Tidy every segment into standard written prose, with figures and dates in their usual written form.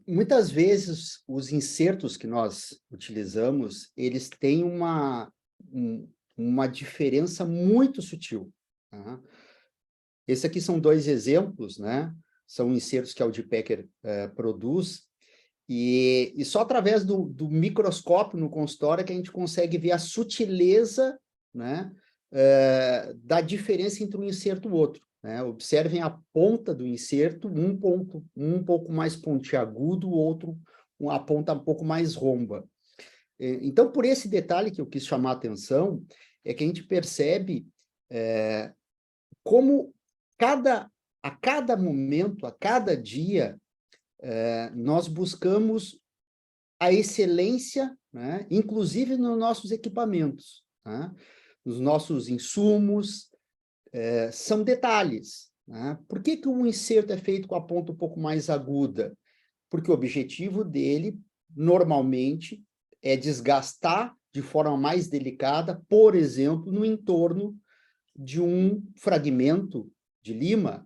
Muitas vezes, os insertos que nós utilizamos, eles têm uma diferença muito sutil, tá? Esse aqui são dois exemplos, né? São insertos que a Audiopacker produz, e só através do microscópio no consultório é que a gente consegue ver a sutileza, né, da diferença entre um inserto e o outro, né? Observem a ponta do inserto, um pouco mais pontiagudo, o outro a ponta um pouco mais romba. Então, por esse detalhe que eu quis chamar a atenção, é que a gente percebe como a cada momento, a cada dia, nós buscamos a excelência, né, inclusive nos nossos equipamentos, tá? Os nossos insumos, são detalhes, né? Por que que um inserto é feito com a ponta um pouco mais aguda? Porque o objetivo dele, normalmente, é desgastar de forma mais delicada, por exemplo, no entorno de um fragmento de lima,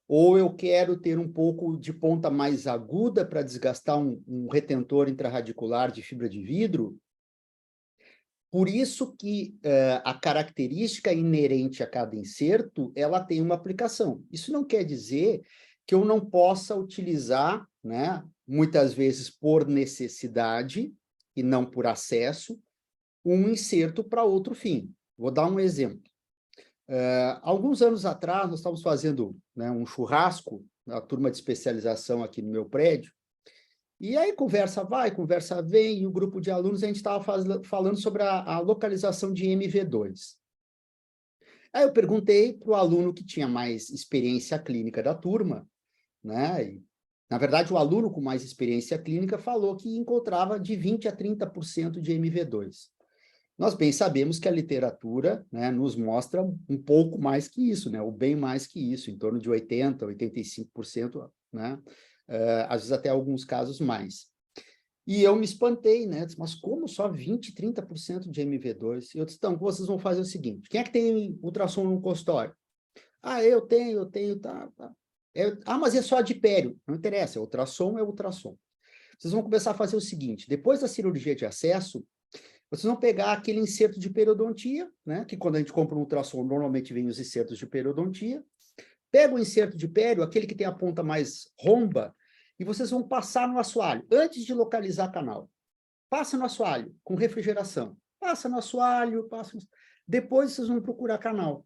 ou eu quero ter um pouco de ponta mais aguda para desgastar um retentor intrarradicular de fibra de vidro. Por isso que a característica inerente a cada inserto, ela tem uma aplicação. Isso não quer dizer que eu não possa utilizar, né, muitas vezes por necessidade e não por acesso, um inserto para outro fim. Vou dar um exemplo. Alguns anos atrás, nós estávamos fazendo, né, um churrasco, a turma de especialização aqui no meu prédio, e aí conversa vai, conversa vem, e o grupo de alunos, a gente estava falando sobre a localização de MV2. Aí eu perguntei para o aluno que tinha mais experiência clínica da turma, né? E, na verdade, o aluno com mais experiência clínica falou que encontrava de 20% a 30% de MV2. Nós bem sabemos que a literatura, né, nos mostra um pouco mais que isso, né, ou bem mais que isso, em torno de 80%, 85%, né, às vezes até alguns casos mais. E eu me espantei, né, disse, mas como só 20%, 30% de MV2? Eu disse, então, vocês vão fazer o seguinte, quem é que tem ultrassom no consultório? Ah, eu tenho, tá, tá. Mas é só adipério, não interessa, ultrassom é ultrassom. Vocês vão começar a fazer o seguinte, depois da cirurgia de acesso, vocês vão pegar aquele inserto de periodontia, né? Que quando a gente compra um ultrassom, normalmente vem os insertos de periodontia. Pega o inserto de pério, aquele que tem a ponta mais romba, e vocês vão passar no assoalho, antes de localizar canal. Passa no assoalho, com refrigeração. Passa no assoalho, passa no... Depois vocês vão procurar canal.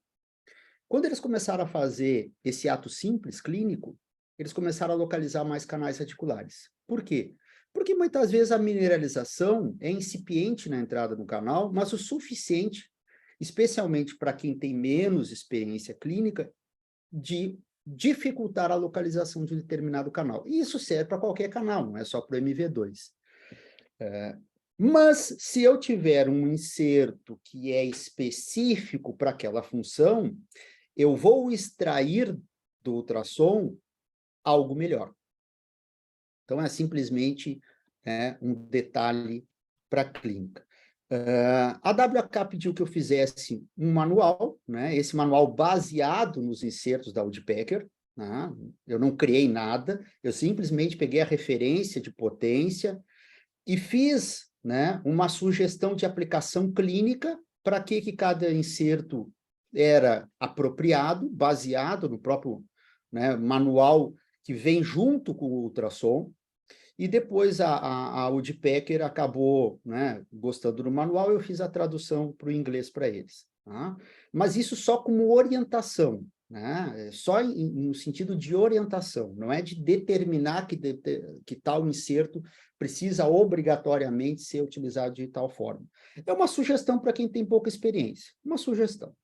Quando eles começaram a fazer esse ato simples, clínico, eles começaram a localizar mais canais radiculares. Por quê? Porque muitas vezes a mineralização é incipiente na entrada do canal, mas o suficiente, especialmente para quem tem menos experiência clínica, de dificultar a localização de um determinado canal. E isso serve para qualquer canal, não é só para o MV2. Mas, se eu tiver um inserto que é específico para aquela função, eu vou extrair do ultrassom algo melhor. Então, é simplesmente um detalhe para a clínica. A WK pediu que eu fizesse um manual, né? Esse manual baseado nos insertos da Audiopacker, né? Eu não criei nada, eu simplesmente peguei a referência de potência e fiz, né, uma sugestão de aplicação clínica para que cada inserto era apropriado, baseado no próprio, né, manual que vem junto com o ultrassom, e depois a Audiopacker acabou, né, gostando do manual, eu fiz a tradução para o inglês para eles. Tá? Mas isso só como orientação, né? Só no sentido de orientação, não é de determinar que tal inserto precisa obrigatoriamente ser utilizado de tal forma. É uma sugestão para quem tem pouca experiência, uma sugestão.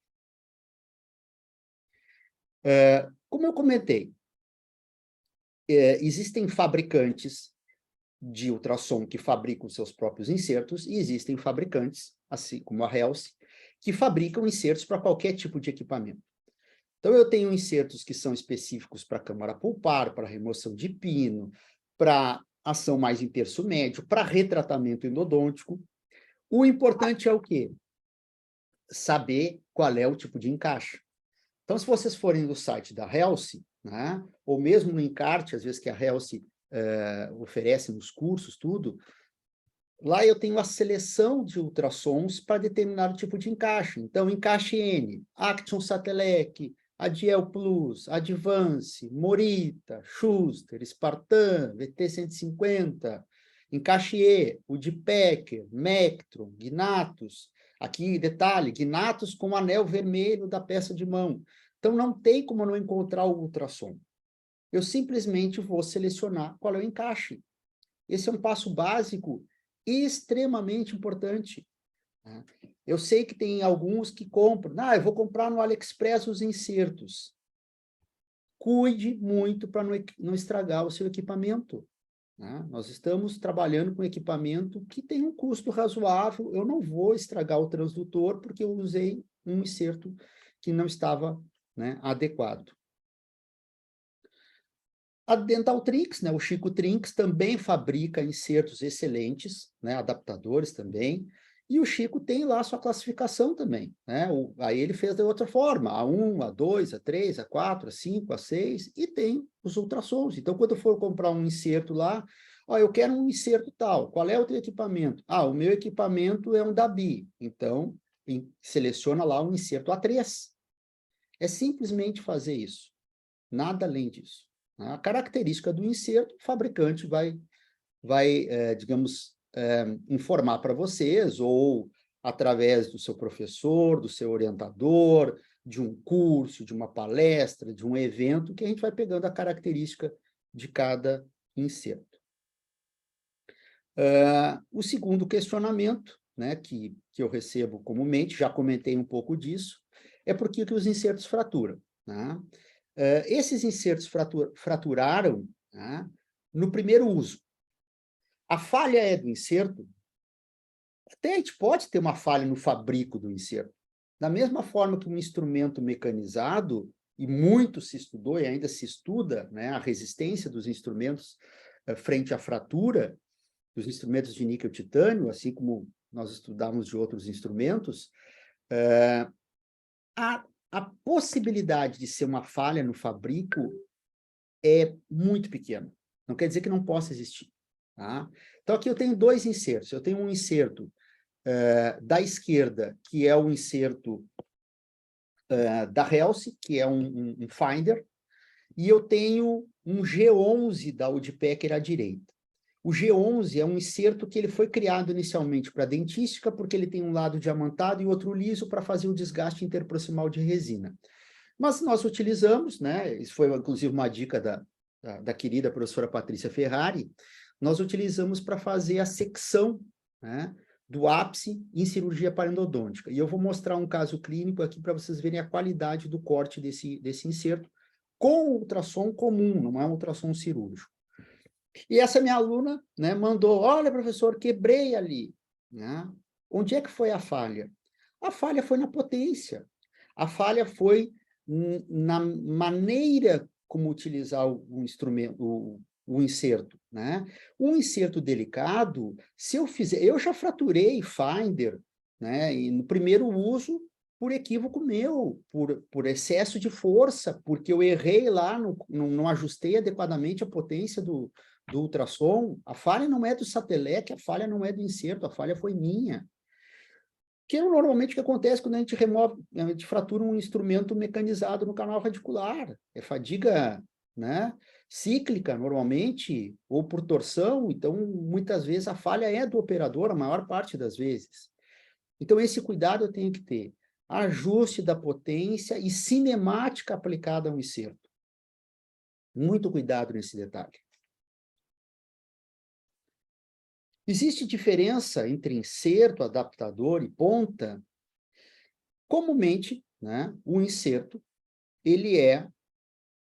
Como eu comentei, existem fabricantes de ultrassom que fabricam seus próprios insertos e existem fabricantes, assim como a Health, que fabricam insertos para qualquer tipo de equipamento. Então, eu tenho insertos que são específicos para câmara pulpar, para remoção de pino, para ação mais em terço médio, para retratamento endodôntico. O importante é o quê? Saber qual é o tipo de encaixe. Então, se vocês forem no site da Health, né, ou mesmo no encarte, às vezes que a Health oferecem nos cursos, tudo, lá eu tenho a seleção de ultrassons para determinado tipo de encaixe. Então, encaixe N, Action Satellec, Adiel Plus, Advance, Morita, Schuster, Spartan, VT-150, encaixe E, o de Packer, Mectron, Gnatus. Aqui, detalhe, Gnatus com o anel vermelho da peça de mão. Então, não tem como não encontrar o ultrassom. Eu simplesmente vou selecionar qual é o encaixe. Esse é um passo básico extremamente importante. Né? Eu sei que tem alguns que compram. Eu vou comprar no AliExpress os insertos. Cuide muito para não estragar o seu equipamento. Né? Nós estamos trabalhando com equipamento que tem um custo razoável. Eu não vou estragar o transdutor porque eu usei um inserto que não estava, né, adequado. A Dental Trinks, né, o Chico Trinks, também fabrica insertos excelentes, né, adaptadores também, e o Chico tem lá a sua classificação também. Né? Aí ele fez de outra forma, A1, A2, A3, A4, A5, A6, e tem os ultrassons. Então, quando eu for comprar um inserto lá, eu quero um inserto tal, qual é o teu equipamento? O meu equipamento é um DABI, então seleciona lá um inserto A3. É simplesmente fazer isso, nada além disso. A característica do inserto, o fabricante vai digamos, informar para vocês, ou através do seu professor, do seu orientador, de um curso, de uma palestra, de um evento, que a gente vai pegando a característica de cada inserto. O segundo questionamento, né, que eu recebo comumente, já comentei um pouco disso, é por que os insertos fraturam. Né? Esses insertos fraturaram, né, no primeiro uso. A falha é do inserto? Até a gente pode ter uma falha no fabrico do inserto. Da mesma forma que um instrumento mecanizado, e muito se estudou e ainda se estuda, né, a resistência dos instrumentos frente à fratura, dos instrumentos de níquel-titânio, assim como nós estudamos de outros instrumentos, a possibilidade de ser uma falha no fabrico é muito pequena. Não quer dizer que não possa existir. Tá? Então, aqui eu tenho dois insertos. Eu tenho um inserto da esquerda, que é o inserto da Helsing, que é um Finder, e eu tenho um G11 da Woodpecker à direita. O G11 é um inserto que ele foi criado inicialmente para dentística, porque ele tem um lado diamantado e outro liso para fazer o desgaste interproximal de resina. Mas nós utilizamos, né, isso foi inclusive uma dica da querida professora Patrícia Ferrari, nós utilizamos para fazer a secção, né, do ápice em cirurgia parodontológica. E eu vou mostrar um caso clínico aqui para vocês verem a qualidade do corte desse inserto com ultrassom comum, não é um ultrassom cirúrgico. E essa minha aluna, né, mandou, olha, professor, quebrei ali. Né? Onde é que foi a falha? A falha foi na potência. A falha foi na maneira como utilizar o instrumento, o inserto. Né? Um inserto delicado, se eu fizer... Eu já fraturei Finder, né, e no primeiro uso, por equívoco meu, por excesso de força, porque eu errei lá, não ajustei adequadamente a potência do ultrassom. A falha não é do Satellec, a falha não é do inserto, a falha foi minha. Que é normalmente o que acontece quando a gente fratura um instrumento mecanizado no canal radicular. É fadiga, né, cíclica, normalmente, ou por torção. Então, muitas vezes, a falha é do operador, a maior parte das vezes. Então, esse cuidado eu tenho que ter. Ajuste da potência e cinemática aplicada ao inserto. Muito cuidado nesse detalhe. Existe diferença entre inserto, adaptador e ponta? Comumente, né, o inserto, ele é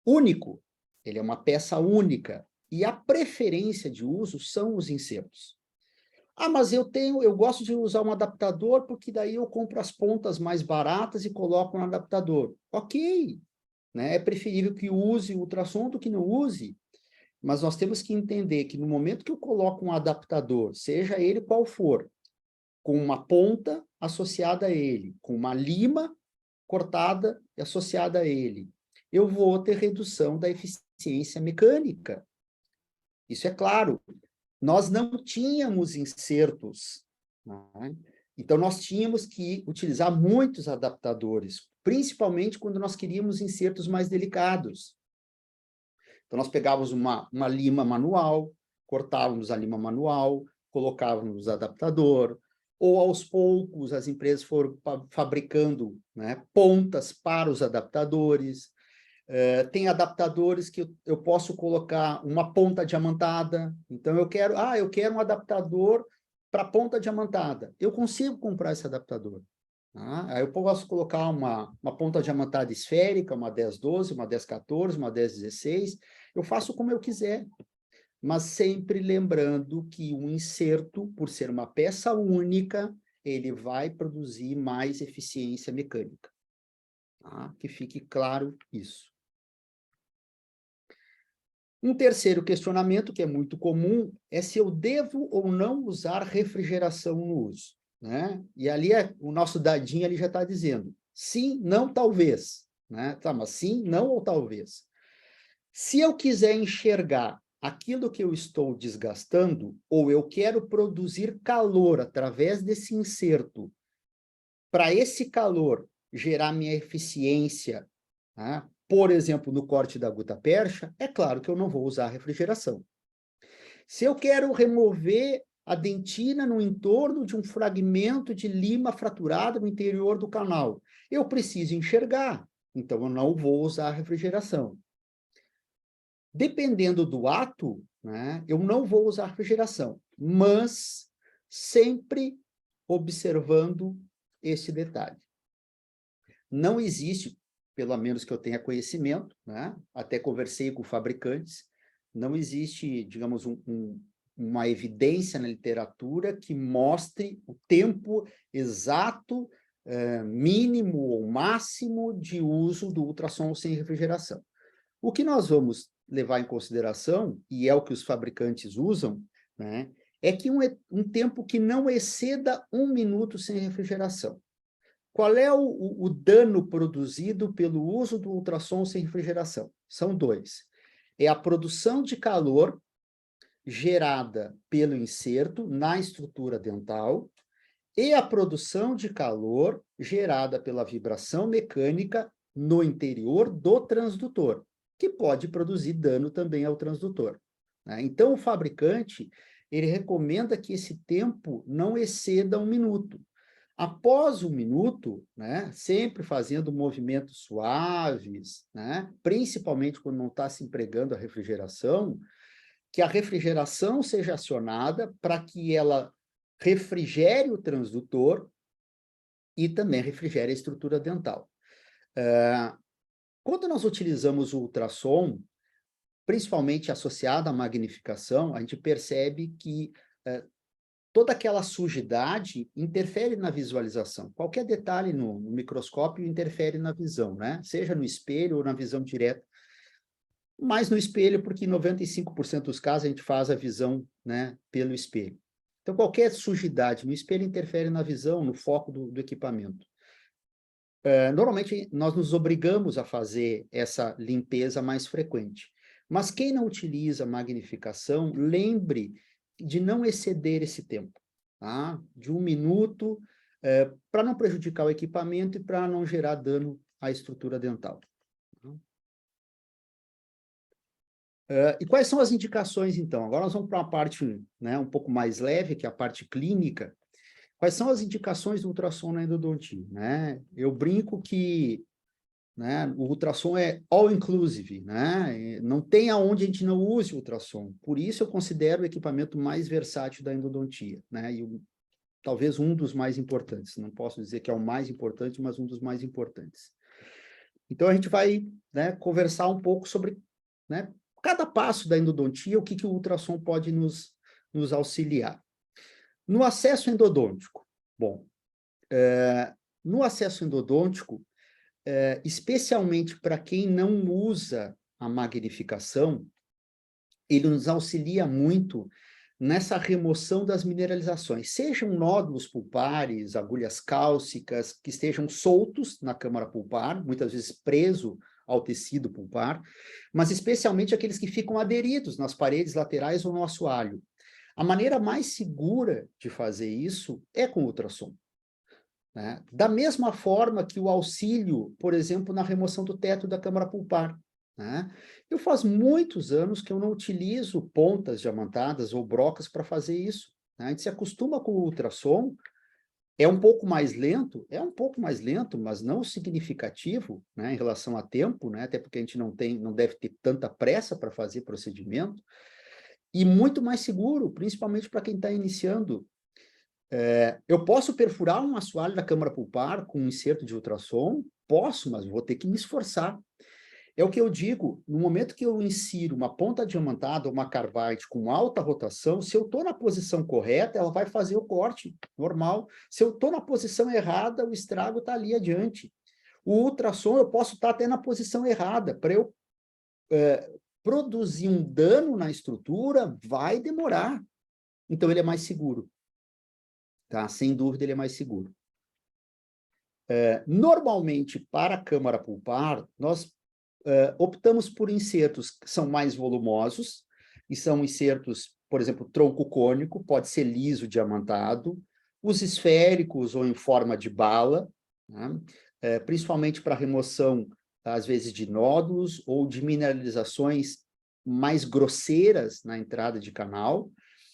único, ele é uma peça única, e a preferência de uso são os insertos. Mas eu gosto de usar um adaptador, porque daí eu compro as pontas mais baratas e coloco no adaptador. Ok, né, é preferível que use o ultrassom do que não use, mas nós temos que entender que no momento que eu coloco um adaptador, seja ele qual for, com uma ponta associada a ele, com uma lima cortada e associada a ele, eu vou ter redução da eficiência mecânica. Isso é claro. Nós não tínhamos insertos, né? Então, nós tínhamos que utilizar muitos adaptadores, principalmente quando nós queríamos insertos mais delicados. Então, nós pegávamos uma lima manual, cortávamos a lima manual, colocávamos o adaptador, ou aos poucos as empresas foram fabricando, né, pontas para os adaptadores. Tem adaptadores que eu posso colocar uma ponta diamantada, então eu quero um adaptador para ponta diamantada. Eu consigo comprar esse adaptador. Tá? Aí eu posso colocar uma ponta diamantada esférica, uma 1012, uma 1014, uma 1016, eu faço como eu quiser, mas sempre lembrando que o inserto, por ser uma peça única, ele vai produzir mais eficiência mecânica. Tá? Que fique claro isso. Um terceiro questionamento, que é muito comum, é se eu devo ou não usar refrigeração no uso, né? E ali o nosso dadinho ali já está dizendo sim, não, talvez, né? Tá, mas sim, não ou talvez. Se eu quiser enxergar aquilo que eu estou desgastando, ou eu quero produzir calor através desse inserto, para esse calor gerar minha eficiência, né? Por exemplo, no corte da gutta-percha, é claro que eu não vou usar refrigeração. Se eu quero remover a dentina no entorno de um fragmento de lima fraturada no interior do canal, eu preciso enxergar, então eu não vou usar refrigeração. Dependendo do ato, né, eu não vou usar refrigeração, mas sempre observando esse detalhe. Não existe, pelo menos que eu tenha conhecimento, né? Até conversei com fabricantes, não existe, digamos, uma evidência na literatura que mostre o tempo exato, mínimo ou máximo de uso do ultrassom sem refrigeração. O que nós vamos levar em consideração, e é o que os fabricantes usam, né, é que um tempo que não exceda 1 minuto sem refrigeração. Qual é o dano produzido pelo uso do ultrassom sem refrigeração? São dois. É a produção de calor gerada pelo inserto na estrutura dental e a produção de calor gerada pela vibração mecânica no interior do transdutor, que pode produzir dano também ao transdutor. Então, o fabricante, ele recomenda que esse tempo não exceda 1 minuto. Após 1 minuto, né, sempre fazendo movimentos suaves, né, principalmente quando não está se empregando a refrigeração, que a refrigeração seja acionada para que ela refrigere o transdutor e também refrigere a estrutura dental. Quando nós utilizamos o ultrassom, principalmente associado à magnificação, a gente percebe que toda aquela sujidade interfere na visualização. Qualquer detalhe no microscópio interfere na visão, né? Seja no espelho ou na visão direta. Mais no espelho, porque em 95% dos casos a gente faz a visão, né, pelo espelho. Então, qualquer sujidade no espelho interfere na visão, no foco do equipamento. Normalmente, nós nos obrigamos a fazer essa limpeza mais frequente. Mas quem não utiliza magnificação, lembre de não exceder esse tempo, tá? De 1 minuto, para não prejudicar o equipamento e para não gerar dano à estrutura dental. E quais são as indicações, então? Agora nós vamos para uma parte, né, um pouco mais leve, que é a parte clínica. Quais são as indicações do ultrassom na endodontia, né? Eu brinco que, né, o ultrassom é all-inclusive, né? Não tem aonde a gente não use o ultrassom. Por isso eu considero o equipamento mais versátil da endodontia, né? E talvez um dos mais importantes. Não posso dizer que é o mais importante, mas um dos mais importantes. Então a gente vai, né, conversar um pouco sobre, né, cada passo da endodontia, o que o ultrassom pode nos auxiliar. No acesso endodôntico, bom, no acesso endodôntico, especialmente para quem não usa a magnificação, ele nos auxilia muito nessa remoção das mineralizações, sejam nódulos pulpares, agulhas cálcicas, que estejam soltos na câmara pulpar, muitas vezes preso ao tecido pulpar, mas especialmente aqueles que ficam aderidos nas paredes laterais ou no assoalho. A maneira mais segura de fazer isso é com ultrassom, né? Da mesma forma que o auxílio, por exemplo, na remoção do teto da câmara pulpar, né? Eu faz muitos anos que eu não utilizo pontas diamantadas ou brocas para fazer isso, né? A gente se acostuma com o ultrassom. É um pouco mais lento, mas não significativo, né, em relação a tempo, né, até porque a gente não deve ter tanta pressa para fazer procedimento, e muito mais seguro, principalmente para quem está iniciando. Eu posso perfurar um assoalho da câmara pulpar com um inserto de ultrassom? Posso, mas vou ter que me esforçar. É o que eu digo, no momento que eu insiro uma ponta diamantada ou uma Carvite com alta rotação, se eu estou na posição correta, ela vai fazer o corte normal. Se eu estou na posição errada, o estrago está ali adiante. O ultrassom, eu posso estar até na posição errada. Para eu produzir um dano na estrutura, vai demorar. Então, ele é mais seguro. Tá? Sem dúvida, ele é mais seguro. Normalmente, para a câmara pulpar, nós optamos por insertos que são mais volumosos, e são insertos, por exemplo, tronco cônico, pode ser liso, diamantado, os esféricos ou em forma de bala, né? Principalmente para remoção, às vezes, de nódulos ou de mineralizações mais grosseiras na entrada de canal,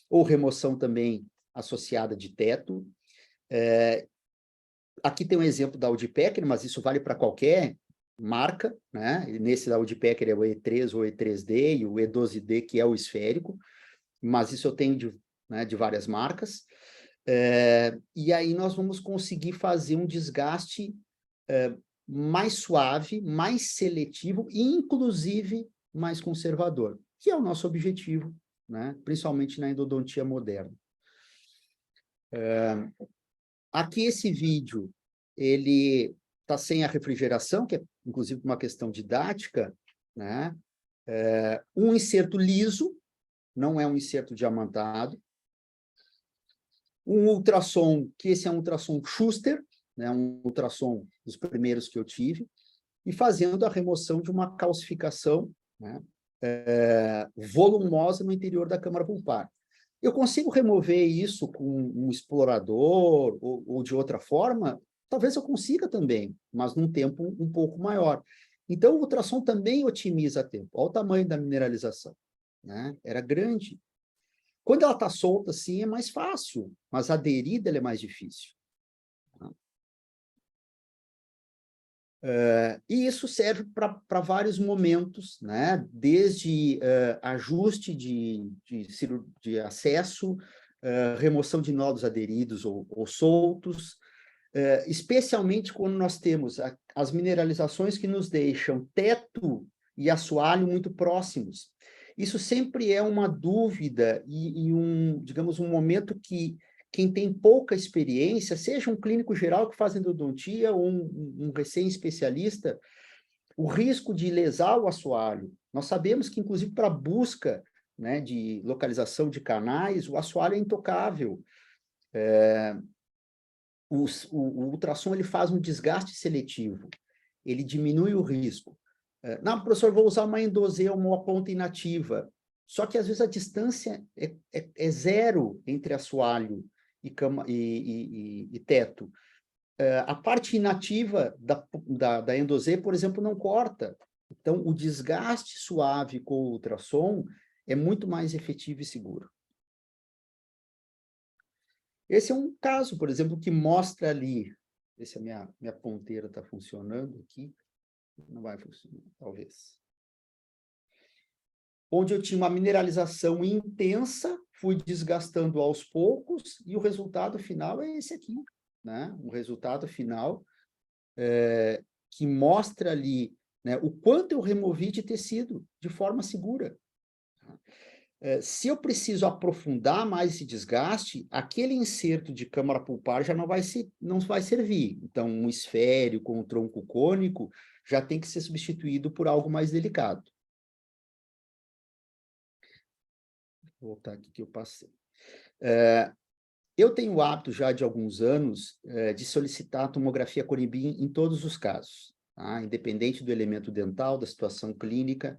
ou remoção também associada de teto. Aqui tem um exemplo da Audipecker, mas isso vale para qualquer marca, né? Nesse da Audipecker é o E3 ou E3D e o E12D, que é o esférico, mas isso eu tenho de várias marcas. E aí nós vamos conseguir fazer um desgaste mais suave, mais seletivo e, inclusive, mais conservador, que é o nosso objetivo, né? Principalmente na endodontia moderna. Aqui esse vídeo, ele está sem a refrigeração, que é inclusive uma questão didática, né? Um inserto liso, não é um inserto diamantado. Um ultrassom, que esse é um ultrassom Schuster, né? Um ultrassom dos primeiros que eu tive, e fazendo a remoção de uma calcificação, né? Volumosa no interior da câmara pulpar. Eu consigo remover isso com um explorador ou de outra forma? Talvez eu consiga também, mas num tempo um pouco maior. Então, o ultrassom também otimiza tempo. Olha o tamanho da mineralização, né? Era grande. Quando ela está solta assim, é mais fácil, mas aderida ela é mais difícil. E isso serve para vários momentos, né? Desde ajuste de acesso, remoção de nódulos aderidos ou soltos, especialmente quando nós temos as mineralizações que nos deixam teto e assoalho muito próximos. Isso sempre é uma dúvida e digamos, um momento que quem tem pouca experiência, seja um clínico geral que faz endodontia ou um recém-especialista, o risco de lesar o assoalho. Nós sabemos que, inclusive, para busca, né, de localização de canais, o assoalho é intocável. O ultrassom ele faz um desgaste seletivo, ele diminui o risco. Não, professor, vou usar uma endosê ou uma ponta inativa. Só que, às vezes, a distância é zero entre assoalho e teto. A parte inativa da endosê, por exemplo, não corta. Então, o desgaste suave com o ultrassom é muito mais efetivo e seguro. Esse é um caso, por exemplo, que mostra ali, se a minha ponteira está funcionando aqui, não vai funcionar, talvez. Onde eu tinha uma mineralização intensa, fui desgastando aos poucos, e o resultado final é esse aqui, né? O resultado final que mostra ali, né, o quanto eu removi de tecido de forma segura. Se eu preciso aprofundar mais esse desgaste, aquele inserto de câmara pulpar já não vai servir. Então, um esférico com um tronco cônico já tem que ser substituído por algo mais delicado. Vou voltar aqui que eu passei. Eu tenho o hábito já de alguns anos de solicitar a tomografia Conimbin em todos os casos. tá? Independente do elemento dental, da situação clínica,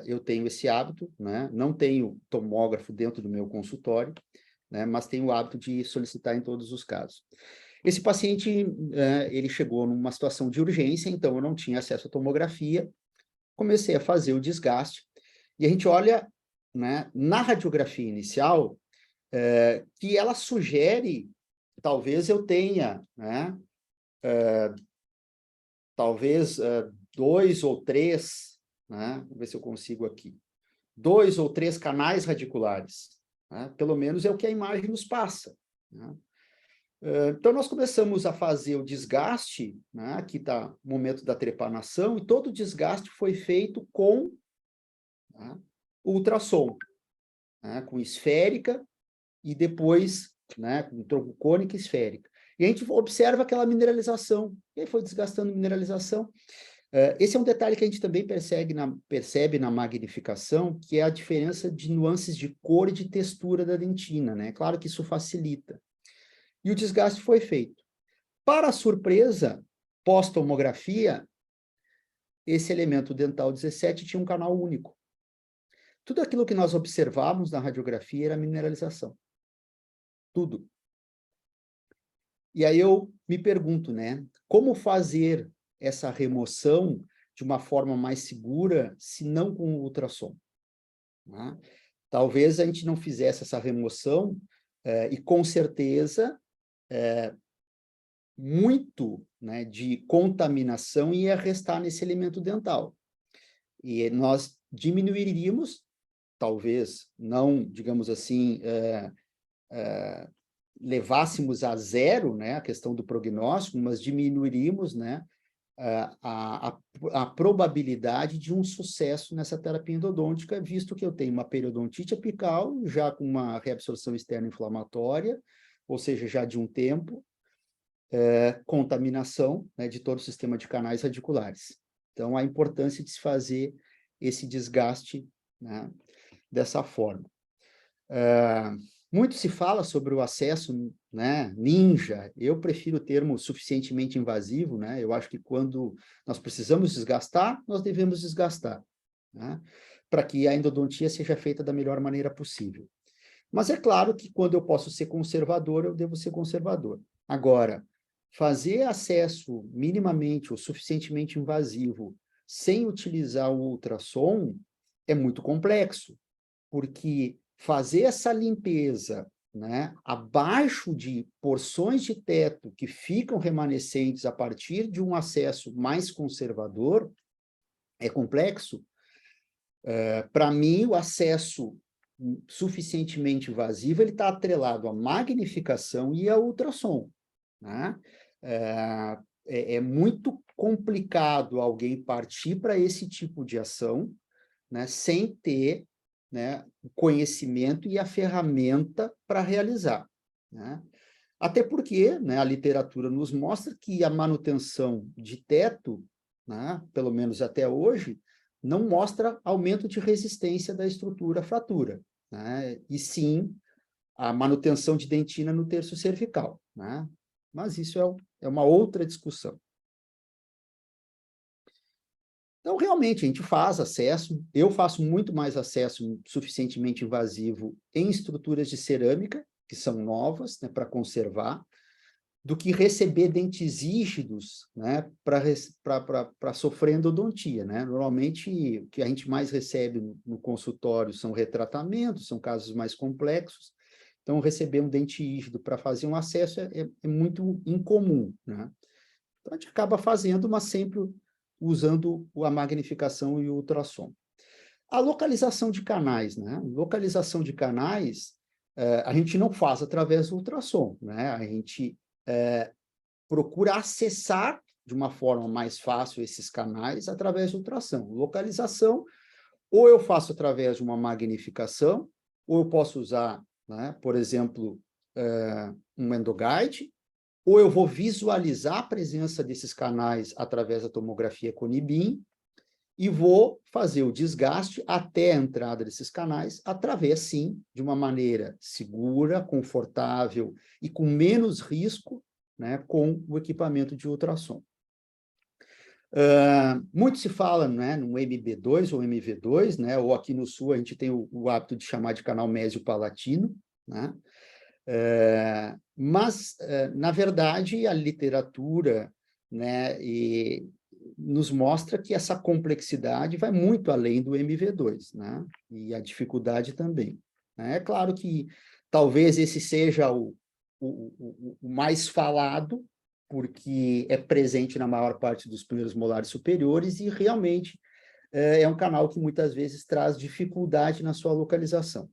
eu tenho esse hábito, né? Não tenho tomógrafo dentro do meu consultório, né? Mas tenho o hábito de solicitar em todos os casos. Esse paciente, ele chegou numa situação de urgência, então eu não tinha acesso à tomografia, comecei a fazer o desgaste, e a gente olha, né, na radiografia inicial, que ela sugere, talvez eu tenha, né, talvez 2 ou 3, né, vamos ver se eu consigo aqui, 2 ou 3 canais radiculares, né, pelo menos é o que a imagem nos passa, né. Então, nós começamos a fazer o desgaste, né, aqui está o momento da trepanação, e todo o desgaste foi feito com, né, ultrassom, né, com esférica, e depois, né, com troncocônica e esférica. E a gente observa aquela mineralização, e aí foi desgastando mineralização. Esse é um detalhe que a gente também percebe na magnificação, que é a diferença de nuances de cor e de textura da dentina, né? Claro que isso facilita. E o desgaste foi feito. Para a surpresa, pós-tomografia, esse elemento dental 17 tinha um canal único. Tudo aquilo que nós observávamos na radiografia era mineralização. Tudo. E aí eu me pergunto, né, como fazer essa remoção de uma forma mais segura, se não com o ultrassom, né? Talvez a gente não fizesse essa remoção, e com certeza, muito, né, de contaminação ia restar nesse elemento dental. E nós diminuiríamos, talvez não, digamos assim, levássemos a zero, né, a questão do prognóstico, mas diminuiríamos, né, a probabilidade de um sucesso nessa terapia endodôntica, visto que eu tenho uma periodontite apical, já com uma reabsorção externa inflamatória, ou seja, já de um tempo, contaminação, né, de todo o sistema de canais radiculares. Então, a importância de se fazer esse desgaste, né, dessa forma. Muito se fala sobre o acesso, né, ninja. Eu prefiro o termo suficientemente invasivo, né? Eu acho que quando nós precisamos desgastar, nós devemos desgastar, né, para que a endodontia seja feita da melhor maneira possível. Mas é claro que quando eu posso ser conservador, eu devo ser conservador. Agora, fazer acesso minimamente ou suficientemente invasivo sem utilizar o ultrassom é muito complexo, porque fazer essa limpeza, né, abaixo de porções de teto que ficam remanescentes a partir de um acesso mais conservador é complexo. Para mim, o acesso suficientemente invasivo, ele está atrelado à magnificação e ao ultrassom, né? É muito complicado alguém partir para esse tipo de ação, né, sem ter, né, o conhecimento e a ferramenta para realizar, né? Até porque, né, a literatura nos mostra que a manutenção de teto, né, pelo menos até hoje, não mostra aumento de resistência da estrutura à fratura, né, e sim a manutenção de dentina no terço cervical, né? Mas isso é uma outra discussão. Então, realmente, a gente faz acesso, eu faço muito mais acesso suficientemente invasivo em estruturas de cerâmica, que são novas, né, para conservar, do que receber dentes rígidos, né, para sofrer endodontia, né? Normalmente, o que a gente mais recebe no consultório são retratamentos, são casos mais complexos, então receber um dente rígido para fazer um acesso é muito incomum, né? Então, a gente acaba fazendo, mas sempre usando a magnificação e o ultrassom. A localização de canais, né? Localização de canais, a gente não faz através do ultrassom, né? A gente procura acessar de uma forma mais fácil esses canais através do ultrassom. Localização, ou eu faço através de uma magnificação, ou eu posso usar, né, por exemplo, um endoguide, ou eu vou visualizar a presença desses canais através da tomografia Cone-Beam e vou fazer o desgaste até a entrada desses canais, através, sim, de uma maneira segura, confortável e com menos risco, né, com o equipamento de ultrassom. Muito se fala, né, no MB2 ou MV2, né, ou aqui no Sul a gente tem o hábito de chamar de canal mésio-palatino, né, mas, na verdade, a literatura, né, nos mostra que essa complexidade vai muito além do MV2, né, e a dificuldade também. É claro que talvez esse seja o mais falado, porque é presente na maior parte dos primeiros molares superiores e realmente é um canal que muitas vezes traz dificuldade na sua localização.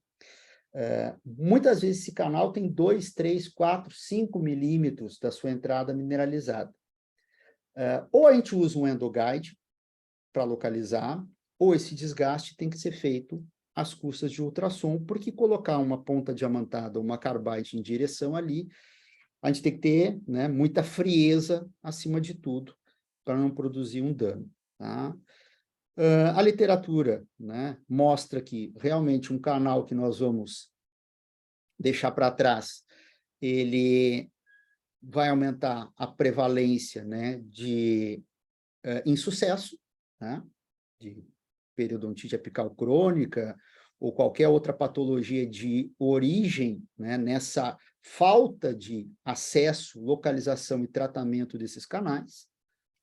Muitas vezes esse canal tem 2, 3, 4, 5 milímetros da sua entrada mineralizada. Ou a gente usa um endoguide para localizar, ou esse desgaste tem que ser feito às custas de ultrassom, porque colocar uma ponta diamantada ou uma carbide em direção ali, a gente tem que ter, né, muita frieza acima de tudo, para não produzir um dano. Tá? A literatura, né, mostra que realmente um canal que nós vamos deixar para trás, ele vai aumentar a prevalência, né, de insucesso, né, de periodontite apical crônica, ou qualquer outra patologia de origem, né, nessa falta de acesso, localização e tratamento desses canais.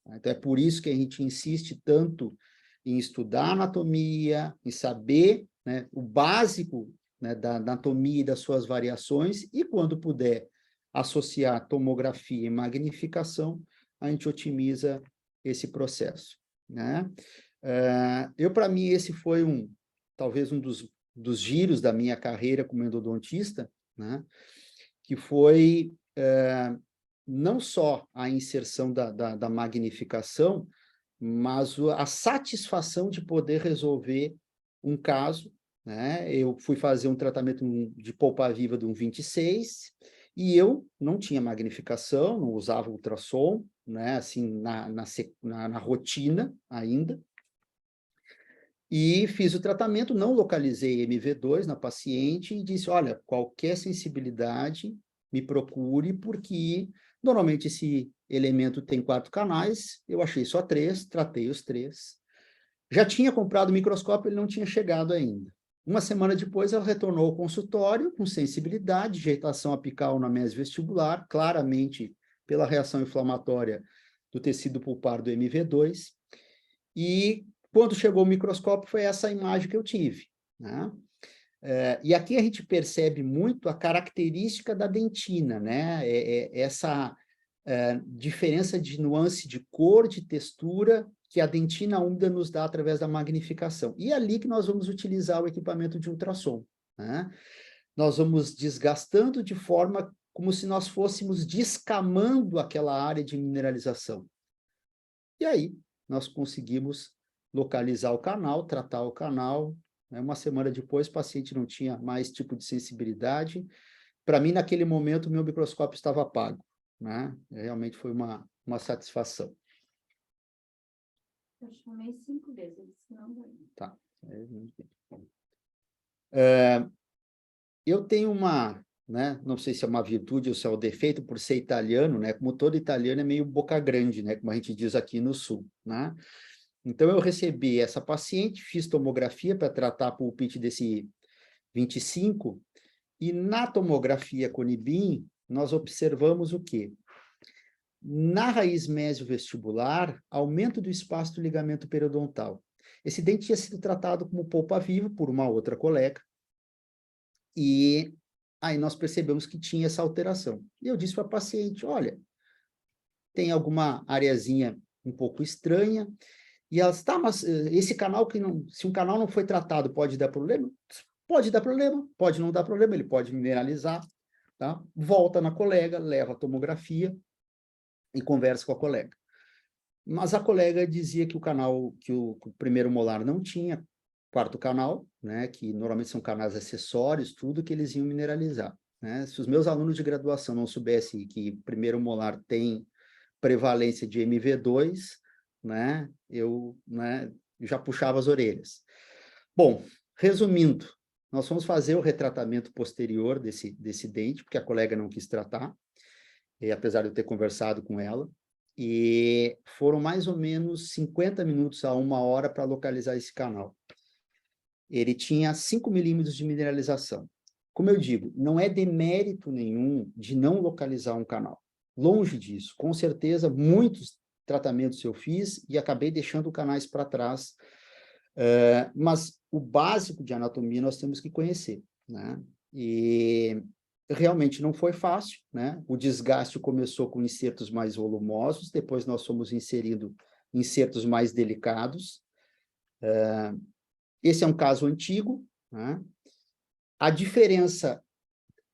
Então, é por isso que a gente insiste tanto em estudar anatomia, em saber, né, o básico, né, da anatomia e das suas variações, e, quando puder, associar tomografia e magnificação, a gente otimiza esse processo. Né? Para mim, esse foi talvez um dos giros da minha carreira como endodontista, né? Que foi não só a inserção da magnificação, mas a satisfação de poder resolver um caso, né? Eu fui fazer um tratamento de polpa viva de um 26, e eu não tinha magnificação, não usava ultrassom, né? Assim, na rotina ainda, e fiz o tratamento, não localizei MV2 na paciente e disse, olha, qualquer sensibilidade, me procure, porque normalmente esse elemento tem 4 canais, eu achei só 3, tratei os 3. Já tinha comprado o microscópio, ele não tinha chegado ainda. Uma semana depois, ela retornou ao consultório com sensibilidade, digitação apical na mese vestibular, claramente pela reação inflamatória do tecido pulpar do MV2, e quando chegou o microscópio, foi essa imagem que eu tive. Né? E aqui a gente percebe muito a característica da dentina, né? Essa diferença de nuance de cor, de textura, que a dentina úmida nos dá através da magnificação. E é ali que nós vamos utilizar o equipamento de ultrassom. Né? Nós vamos desgastando de forma como se nós fôssemos descamando aquela área de mineralização. E aí, nós conseguimos localizar o canal, tratar o canal, né? Uma semana depois, o paciente não tinha mais tipo de sensibilidade. Para mim, naquele momento, o meu microscópio estava pago, né? Realmente foi uma satisfação. Eu chamei 5 vezes, não vai. Tá. Eu tenho né, não sei se é uma virtude ou se é um defeito, por ser italiano, né? Como todo italiano é meio boca grande, né? Como a gente diz aqui no Sul, né? Então, eu recebi essa paciente, fiz tomografia para tratar a pulpite desse 25, e na tomografia com Nibin, nós observamos o quê? Na raiz mesiovestibular, aumento do espaço do ligamento periodontal. Esse dente tinha sido tratado como polpa viva por uma outra colega, e aí nós percebemos que tinha essa alteração. E eu disse para a paciente, olha, tem alguma areazinha um pouco estranha. E elas, tá, mas esse canal que não, se um canal não foi tratado, pode dar problema? Pode dar problema, pode não dar problema, ele pode mineralizar, tá? Volta na colega, leva a tomografia e conversa com a colega. Mas a colega dizia que o canal, que o primeiro molar não tinha, quarto canal, né, que normalmente são canais acessórios, tudo que eles iam mineralizar, né? Se os meus alunos de graduação não soubessem que primeiro molar tem prevalência de MV2, né, eu, né, já puxava as orelhas. Bom, resumindo, nós fomos fazer o retratamento posterior desse dente, porque a colega não quis tratar, apesar de eu ter conversado com ela, e foram mais ou menos 50 minutos a 1 hora para localizar esse canal. Ele tinha 5 milímetros de mineralização. Como eu digo, não é demérito nenhum de não localizar um canal. Longe disso. Com certeza, muitos tratamentos eu fiz e acabei deixando canais para trás. Mas o básico de anatomia nós temos que conhecer, né? E realmente não foi fácil, né? O desgaste começou com insertos mais volumosos, depois nós fomos inserindo insertos mais delicados. Esse é um caso antigo, né? A diferença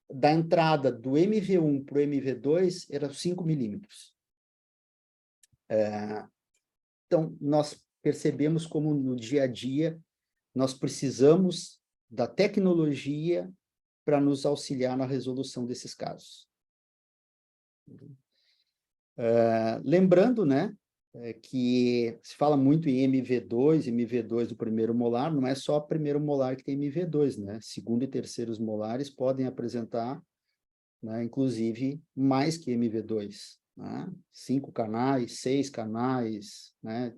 da entrada do MV1 para o MV2 era 5 milímetros. Então, nós percebemos como no dia a dia nós precisamos da tecnologia para nos auxiliar na resolução desses casos. Lembrando, né, que se fala muito em MV2 do primeiro molar, não é só o primeiro molar que tem MV2, né? Segundo e terceiros molares podem apresentar, né, inclusive, mais que MV2, né? 5 canais, 6 canais, né?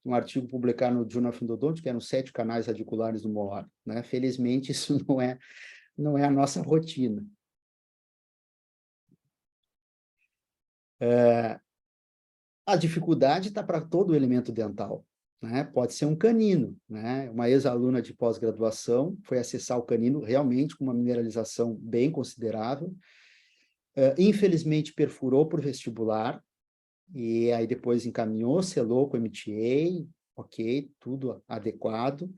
Um artigo publicado no Journal of Endodontics, que eram 7 canais radiculares do molar, né? Felizmente, isso não é a nossa rotina. A dificuldade está para todo o elemento dental, né? Pode ser um canino, né? Uma ex-aluna de pós-graduação foi acessar o canino realmente com uma mineralização bem considerável. Infelizmente, perfurou por vestibular, e aí depois encaminhou, selou com o MTA, ok, tudo adequado.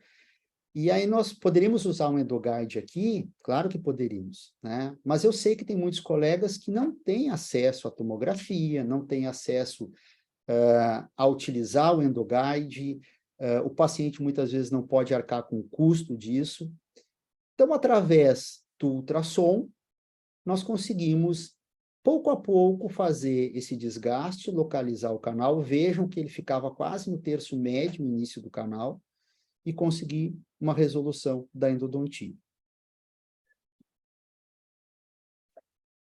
E aí nós poderíamos usar um endoguide aqui? Claro que poderíamos, né? Mas eu sei que tem muitos colegas que não têm acesso à tomografia, não têm acesso a utilizar o endoguide, o paciente muitas vezes não pode arcar com o custo disso. Então, através do ultrassom, nós conseguimos, pouco a pouco, fazer esse desgaste, localizar o canal. Vejam que ele ficava quase no terço médio, no início do canal, e conseguir uma resolução da endodontia.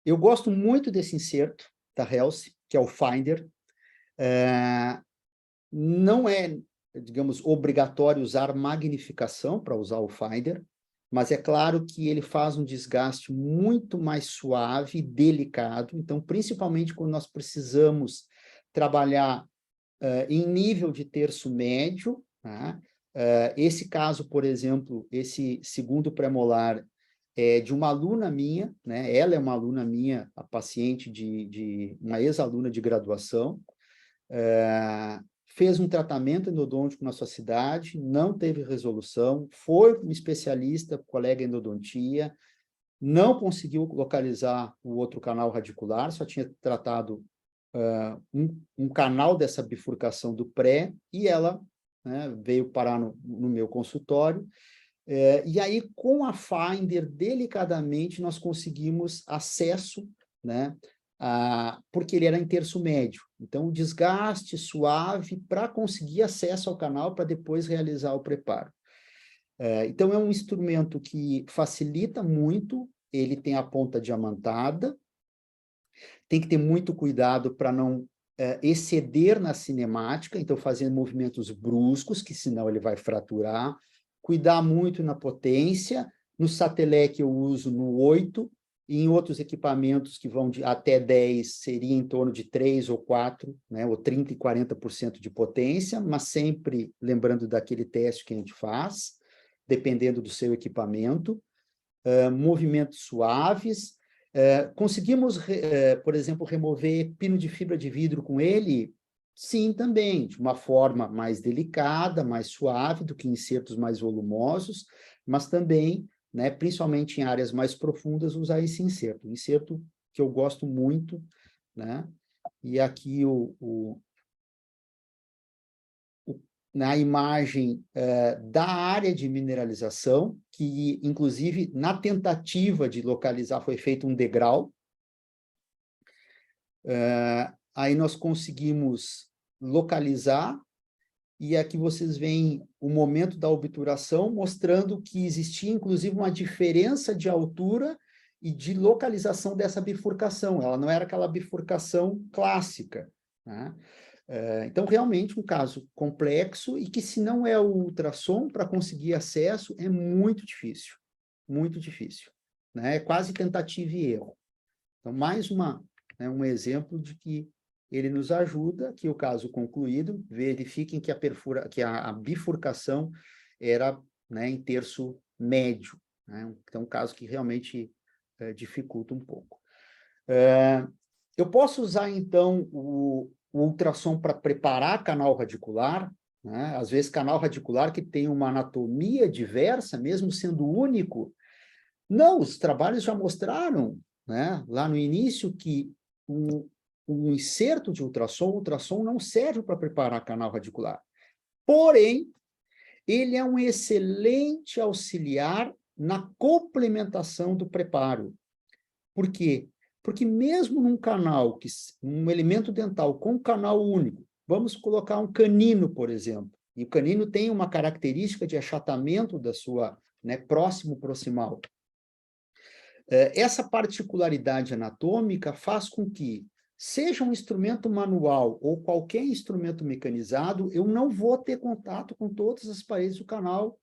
Eu gosto muito desse inserto da Health, que é o Finder. Não é, digamos, obrigatório usar magnificação para usar o Finder, mas é claro que ele faz um desgaste muito mais suave e delicado. Então, principalmente quando nós precisamos trabalhar em nível de terço médio, tá? Esse caso, por exemplo, esse segundo premolar é de uma aluna minha, né? Ela é uma aluna minha, a paciente de uma ex-aluna de graduação, fez um tratamento endodôntico na sua cidade, não teve resolução, foi um especialista, colega em endodontia, não conseguiu localizar o outro canal radicular, só tinha tratado um canal dessa bifurcação do pré, e ela, né, veio parar no meu consultório, e aí, com a Finder, delicadamente, nós conseguimos acesso, né, porque ele era em terço médio. Então, o desgaste suave para conseguir acesso ao canal para depois realizar o preparo. Então, é um instrumento que facilita muito, ele tem a ponta diamantada, tem que ter muito cuidado para não exceder na cinemática, então fazendo movimentos bruscos, que senão ele vai fraturar. Cuidar muito na potência. No Satellec eu uso no 8, e em outros equipamentos que vão até 10, seria em torno de 3 ou 4, né, ou 30% e 40% de potência, mas sempre lembrando daquele teste que a gente faz, dependendo do seu equipamento. Movimentos suaves. Conseguimos, por exemplo, remover pino de fibra de vidro com ele? Sim, também, de uma forma mais delicada, mais suave do que insertos mais volumosos, mas também, né, principalmente em áreas mais profundas, usar esse inserto. Um inserto que eu gosto muito, né? E aqui na imagem da área de mineralização, que, inclusive, na tentativa de localizar, foi feito um degrau. Aí nós conseguimos localizar, e aqui vocês veem o momento da obturação, mostrando que existia, inclusive, uma diferença de altura e de localização dessa bifurcação. Ela não era aquela bifurcação clássica, né? Então, realmente, um caso complexo e que, se não é o ultrassom, para conseguir acesso, é muito difícil, né? É quase tentativa e erro. Então, mais né, um exemplo de que ele nos ajuda, que o caso concluído, verifiquem que a bifurcação era, né, em terço médio, né? Então, um caso que realmente dificulta um pouco. Eu posso usar, então, o ultrassom para preparar canal radicular, né? Às vezes, canal radicular que tem uma anatomia diversa, mesmo sendo único. Não, os trabalhos já mostraram, né, lá no início, que um inserto de ultrassom, o ultrassom não serve para preparar canal radicular. Porém, ele é um excelente auxiliar na complementação do preparo. Por quê? Porque mesmo num canal, um elemento dental com canal único, vamos colocar um canino, por exemplo, e o canino tem uma característica de achatamento da sua, né, próximo proximal. Essa particularidade anatômica faz com que, seja um instrumento manual ou qualquer instrumento mecanizado, eu não vou ter contato com todas as paredes do canal.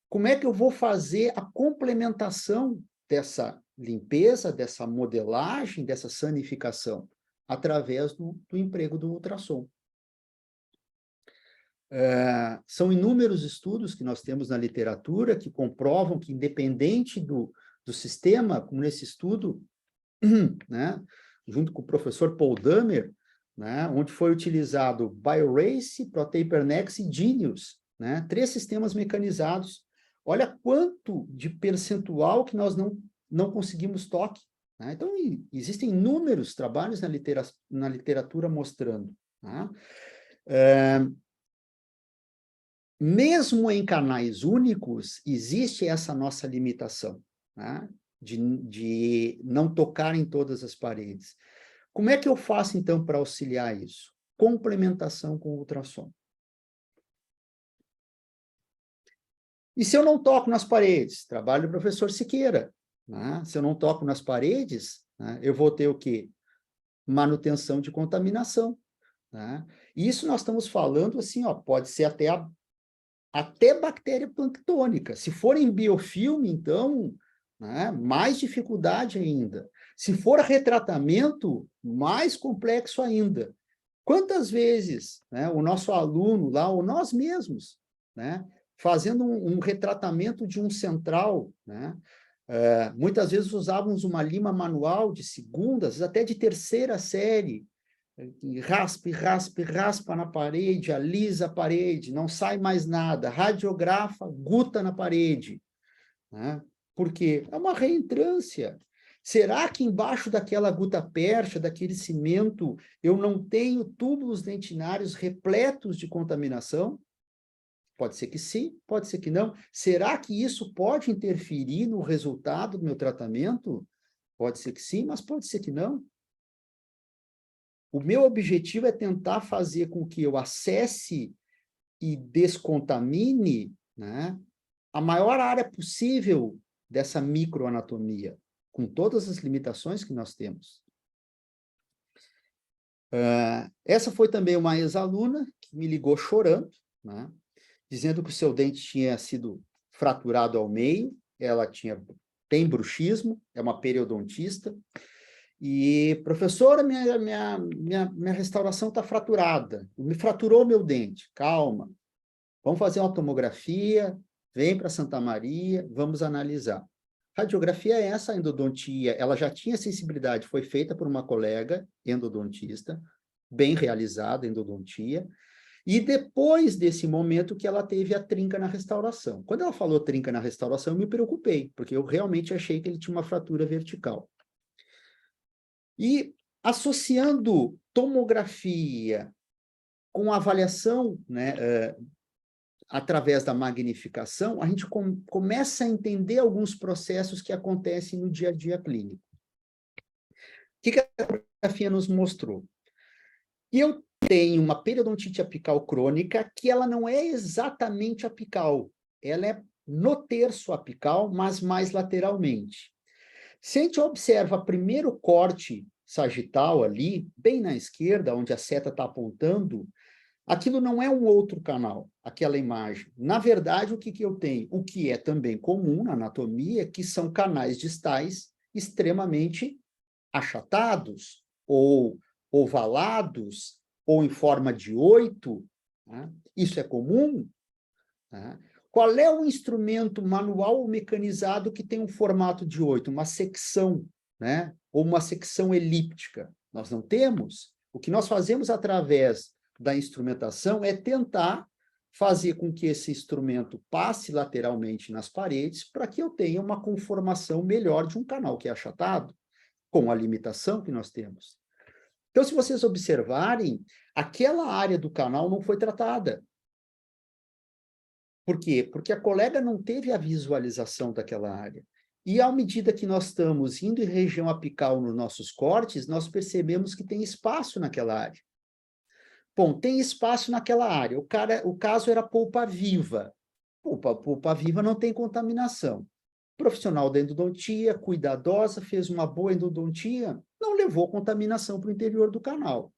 Como é que eu vou fazer a complementação dessa limpeza, dessa modelagem, dessa sanificação? Através do emprego do ultrassom. São inúmeros estudos que nós temos na literatura que comprovam que, independente do sistema, como nesse estudo, né, junto com o professor Paul Damer, né, onde foi utilizado BioRace, ProTaperNex e Genius, né, 3 sistemas mecanizados. Olha quanto de percentual que nós não conseguimos toque, né? Então, existem inúmeros trabalhos na literatura mostrando, né? Mesmo em canais únicos, existe essa nossa limitação, né? De não tocar em todas as paredes. Como é que eu faço, então, para auxiliar isso? Complementação com o ultrassom. E se eu não toco nas paredes? Trabalho do professor Siqueira, né? Se eu não toco nas paredes, né, eu vou ter o quê? Manutenção de contaminação, né? E isso nós estamos falando assim, ó, pode ser até bactéria planctônica. Se for em biofilme, então, né, mais dificuldade ainda. Se for retratamento, mais complexo ainda. Quantas vezes, né, o nosso aluno lá, ou nós mesmos, né, fazendo um retratamento de um central, né, muitas vezes usávamos uma lima manual de segunda, às vezes até de terceira série, e raspa na parede, alisa a parede, não sai mais nada, radiografa, guta na parede, né? Porque é uma reentrância. Será que embaixo daquela guta percha, daquele cimento, eu não tenho túbulos dentinários repletos de contaminação? Pode ser que sim, pode ser que não. Será que isso pode interferir no resultado do meu tratamento? Pode ser que sim, mas pode ser que não. O meu objetivo é tentar fazer com que eu acesse e descontamine, né, a maior área possível dessa microanatomia, com todas as limitações que nós temos. Essa foi também uma ex-aluna que me ligou chorando, né, dizendo que o seu dente tinha sido fraturado ao meio, ela tem bruxismo, é uma periodontista, e, professora, minha restauração está fraturada, me fraturou meu dente, calma, vamos fazer uma tomografia, vem para Santa Maria, vamos analisar. Radiografia é essa, endodontia, ela já tinha sensibilidade, foi feita por uma colega endodontista, bem realizada endodontia, e depois desse momento que ela teve a trinca na restauração. Quando ela falou trinca na restauração, eu me preocupei, porque eu realmente achei que ele tinha uma fratura vertical. E associando tomografia com avaliação, né, através da magnificação, a gente começa a entender alguns processos que acontecem no dia a dia clínico. O que a tomografia nos mostrou? Eu tenho uma periodontite apical crônica que ela não é exatamente apical, ela é no terço apical, mas mais lateralmente. Se a gente observa primeiro o corte sagital ali, bem na esquerda, onde a seta está apontando, aquilo não é um outro canal, aquela imagem. Na verdade, o que eu tenho? O que é também comum na anatomia, que são canais distais extremamente achatados, ou ovalados, ou em forma de 8, né? Isso é comum, né? Qual é o instrumento manual ou mecanizado que tem um formato de 8? Uma secção, né? Ou uma secção elíptica? Nós não temos. O que nós fazemos através da instrumentação é tentar fazer com que esse instrumento passe lateralmente nas paredes para que eu tenha uma conformação melhor de um canal que é achatado, com a limitação que nós temos. Então, se vocês observarem, aquela área do canal não foi tratada. Por quê? Porque a colega não teve a visualização daquela área. E, à medida que nós estamos indo em região apical nos nossos cortes, nós percebemos que tem espaço naquela área. Bom, tem espaço naquela área. O caso era polpa viva. Polpa viva não tem contaminação. Profissional da endodontia, cuidadosa, fez uma boa endodontia, não levou contaminação para o interior do canal.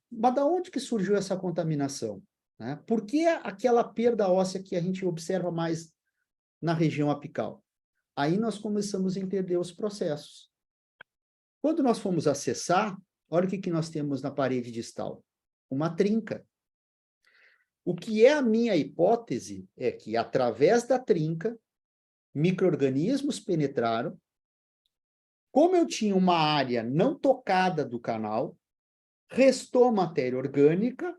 Mas da onde que surgiu essa contaminação? Né? Por que aquela perda óssea que a gente observa mais na região apical? Aí nós começamos a entender os processos. Quando nós fomos acessar, olha o que nós temos na parede distal. Uma trinca. O que é a minha hipótese é que, através da trinca, micro-organismos penetraram. Como eu tinha uma área não tocada do canal, restou matéria orgânica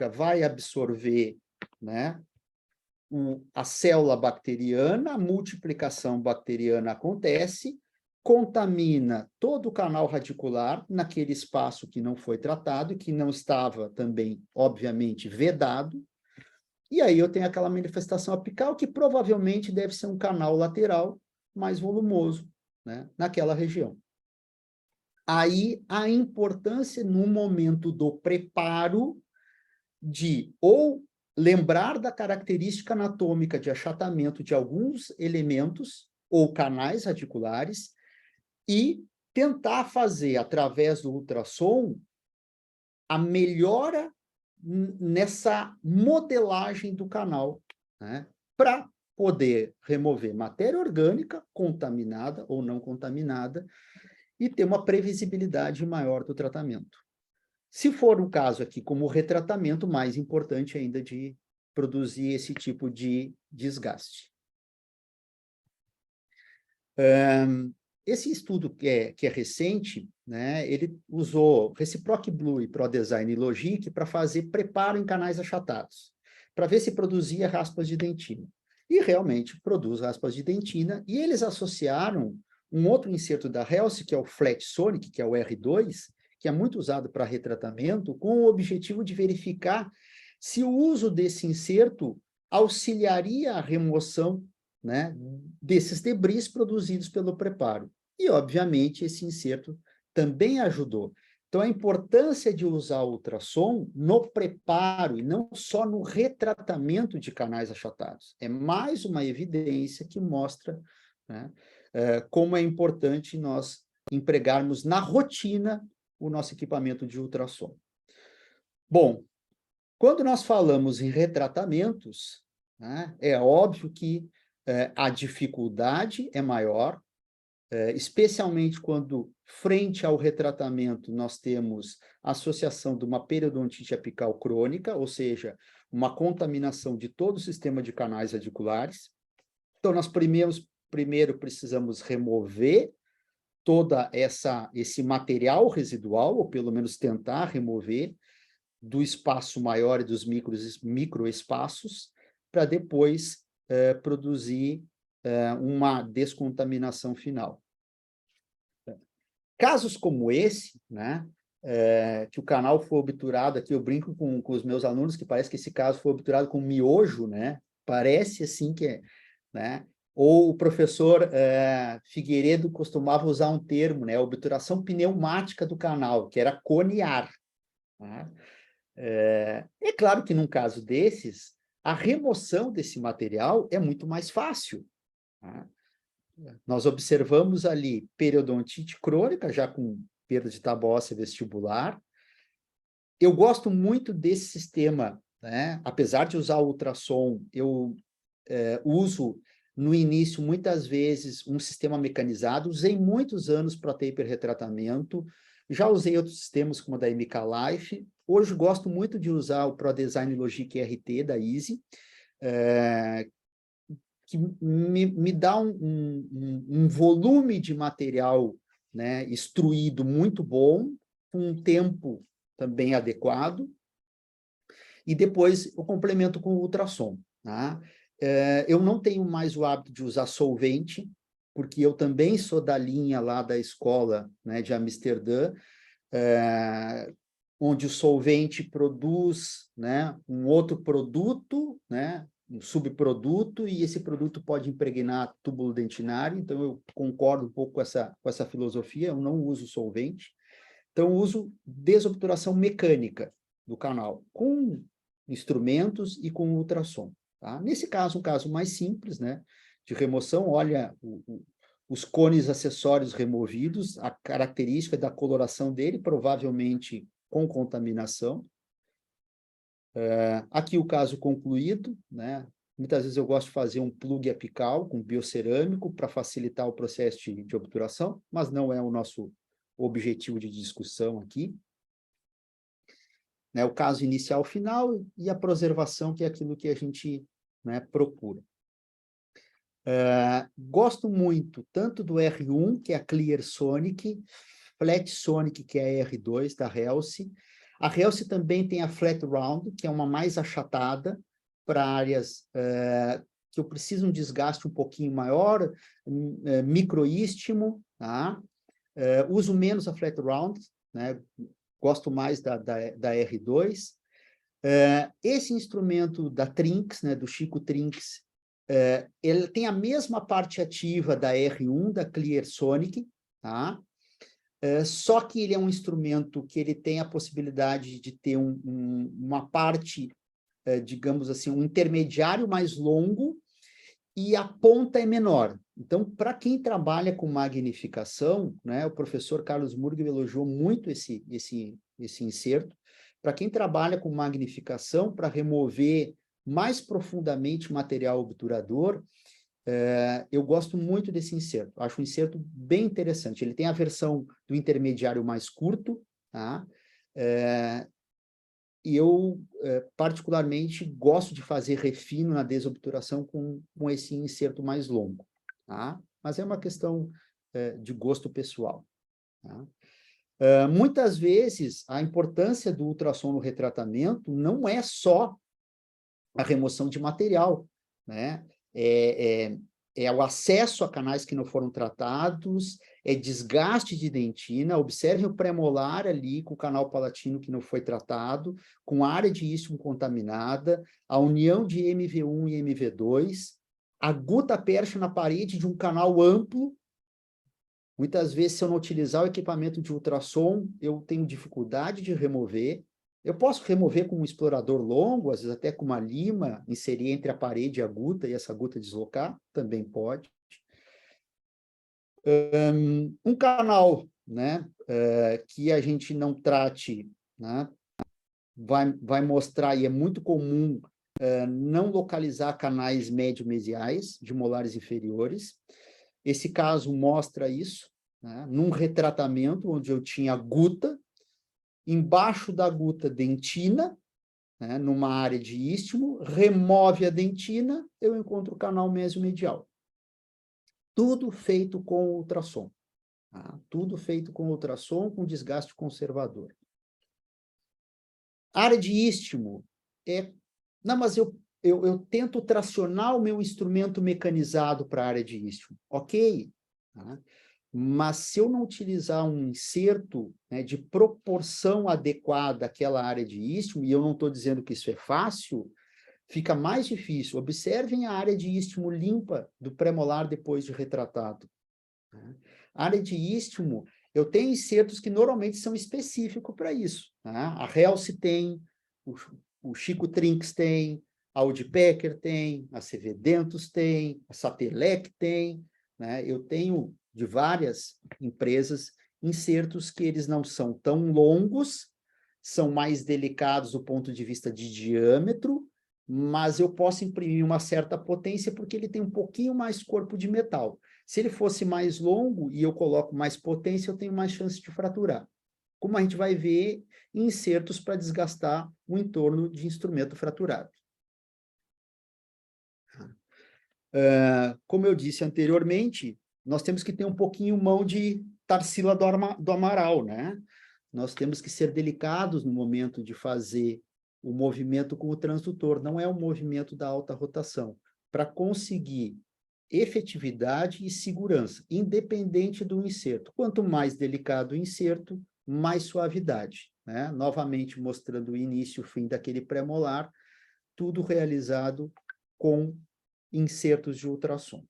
vai absorver, né, a célula bacteriana, a multiplicação bacteriana acontece, contamina todo o canal radicular naquele espaço que não foi tratado e que não estava também, obviamente, vedado. E aí eu tenho aquela manifestação apical que provavelmente deve ser um canal lateral mais volumoso, né, naquela região. Aí a importância no momento do preparo de ou lembrar da característica anatômica de achatamento de alguns elementos ou canais radiculares e tentar fazer, através do ultrassom, a melhora nessa modelagem do canal, né? Para poder remover matéria orgânica contaminada ou não contaminada e ter uma previsibilidade maior do tratamento. Se for o caso aqui como retratamento, mais importante ainda de produzir esse tipo de desgaste. Esse estudo que é recente, né, ele usou Reciproc Blue e ProDesign e Logic para fazer preparo em canais achatados, para ver se produzia raspas de dentina. E realmente produz raspas de dentina, e eles associaram um outro inserto da Health, que é o Flat Sonic, que é o R2, que é muito usado para retratamento, com o objetivo de verificar se o uso desse inserto auxiliaria a remoção, né, desses debris produzidos pelo preparo. E, obviamente, esse inserto também ajudou. Então, a importância de usar o ultrassom no preparo e não só no retratamento de canais achatados. É mais uma evidência que mostra, né, como é importante nós empregarmos na rotina o nosso equipamento de ultrassom. Bom, quando nós falamos em retratamentos, né, é óbvio que a dificuldade é maior, especialmente quando, frente ao retratamento, nós temos a associação de uma periodontite apical crônica, ou seja, uma contaminação de todo o sistema de canais radiculares. Então, nós primeiro precisamos remover toda esse material residual, ou pelo menos tentar remover, do espaço maior e dos microespaços, para depois produzir uma descontaminação final. Casos como esse, né, que o canal foi obturado, aqui eu brinco com os meus alunos que parece que esse caso foi obturado com miojo, né? Parece assim que é, né? Ou o professor Figueiredo costumava usar um termo, né? Obturação pneumática do canal, que era coniar. Né? É claro que num caso desses, a remoção desse material é muito mais fácil. Né? Nós observamos ali periodontite crônica, já com perda de tábua óssea vestibular. Eu gosto muito desse sistema, né? Apesar de usar o ultrassom, eu uso no início, muitas vezes, um sistema mecanizado. Usei muitos anos para taper retratamento. Já usei outros sistemas, como o da MK Life. Hoje, gosto muito de usar o ProDesign Logic RT, da Easy, que me dá um volume de material, né, instruído muito bom, com um tempo também adequado, e depois eu complemento com o ultrassom. Tá? Eu não tenho mais o hábito de usar solvente, porque eu também sou da linha lá da escola, né, de Amsterdã, onde o solvente produz, né, um outro produto, né, um subproduto, e esse produto pode impregnar túbulo dentinário. Então eu concordo um pouco com essa filosofia, eu não uso solvente. Então eu uso desobturação mecânica do canal, com instrumentos e com ultrassom. Tá? Nesse caso, um caso mais simples, né, de remoção, olha os cones acessórios removidos, a característica da coloração dele, provavelmente com contaminação. Aqui o caso concluído, né? Muitas vezes eu gosto de fazer um plug apical com biocerâmico para facilitar o processo de obturação, mas não é o nosso objetivo de discussão aqui. Né? O caso inicial final e a preservação, que é aquilo que a gente, né, procura. Gosto muito tanto do R1, que é a Clear Sonic, Flat Sonic, que é a R2 da Helsi. A Helsi também tem a Flat Round, que é uma mais achatada para áreas que eu preciso um desgaste um pouquinho maior, microístimo, tá? Uso menos a Flat Round, né? Gosto mais da R2. Esse instrumento da Trinx, né, do Chico Trinx, ele tem a mesma parte ativa da R1, da Clear Sonic, tá? Só que ele é um instrumento que ele tem a possibilidade de ter uma parte, digamos assim, um intermediário mais longo, e a ponta é menor. Então, para quem trabalha com magnificação, né, o professor Carlos Murgel elogiou muito esse inserto. Para quem trabalha com magnificação, para remover mais profundamente material obturador, eu gosto muito desse inserto. Acho um inserto bem interessante. Ele tem a versão do intermediário mais curto, tá? E eu, particularmente, gosto de fazer refino na desobturação com esse inserto mais longo, tá? Mas é uma questão de gosto pessoal. Tá? Muitas vezes, a importância do ultrassom no retratamento não é só a remoção de material, né? É o acesso a canais que não foram tratados, é desgaste de dentina. Observem o premolar ali com o canal palatino que não foi tratado, com a área de istmo contaminada, a união de MV1 e MV2, a guta percha na parede de um canal amplo. Muitas vezes, se eu não utilizar o equipamento de ultrassom, eu tenho dificuldade de remover. Eu posso remover com um explorador longo, às vezes até com uma lima, inserir entre a parede e a guta, e essa guta deslocar, também pode. Um canal, né, que a gente não trate, né, vai mostrar, e é muito comum, não localizar canais médio-mesiais de molares inferiores. Esse caso mostra isso, né, num retratamento onde eu tinha guta, embaixo da guta dentina, né, numa área de istmo, remove a dentina, eu encontro o canal mesomedial. Tudo feito com ultrassom. Tá? Tudo feito com ultrassom, com desgaste conservador. Área de istmo não, mas eu tento tracionar o meu instrumento mecanizado para a área de istmo. Ok. Tá? Mas se eu não utilizar um inserto, né, de proporção adequada àquela área de istmo, e eu não estou dizendo que isso é fácil, fica mais difícil. Observem a área de istmo limpa do premolar depois de retratado. Né? A área de istmo, eu tenho insertos que normalmente são específicos para isso. Tá? A Helsi tem, o Chico Trinx tem, a Audipecker tem, a CV Dentus tem, a Satelec tem, né? Eu tenho de várias empresas insertos que eles não são tão longos, são mais delicados do ponto de vista de diâmetro, mas eu posso imprimir uma certa potência porque ele tem um pouquinho mais corpo de metal. Se ele fosse mais longo e eu coloco mais potência, eu tenho mais chance de fraturar. Como a gente vai ver, insertos para desgastar o entorno de instrumento fraturado. Como eu disse anteriormente, nós temos que ter um pouquinho mão de Tarsila do Amaral, né? Nós temos que ser delicados no momento de fazer o movimento com o transdutor, não é o movimento da alta rotação, para conseguir efetividade e segurança, independente do inserto. Quanto mais delicado o inserto, mais suavidade, né? Novamente mostrando o início e o fim daquele pré-molar, tudo realizado com insertos de ultrassom,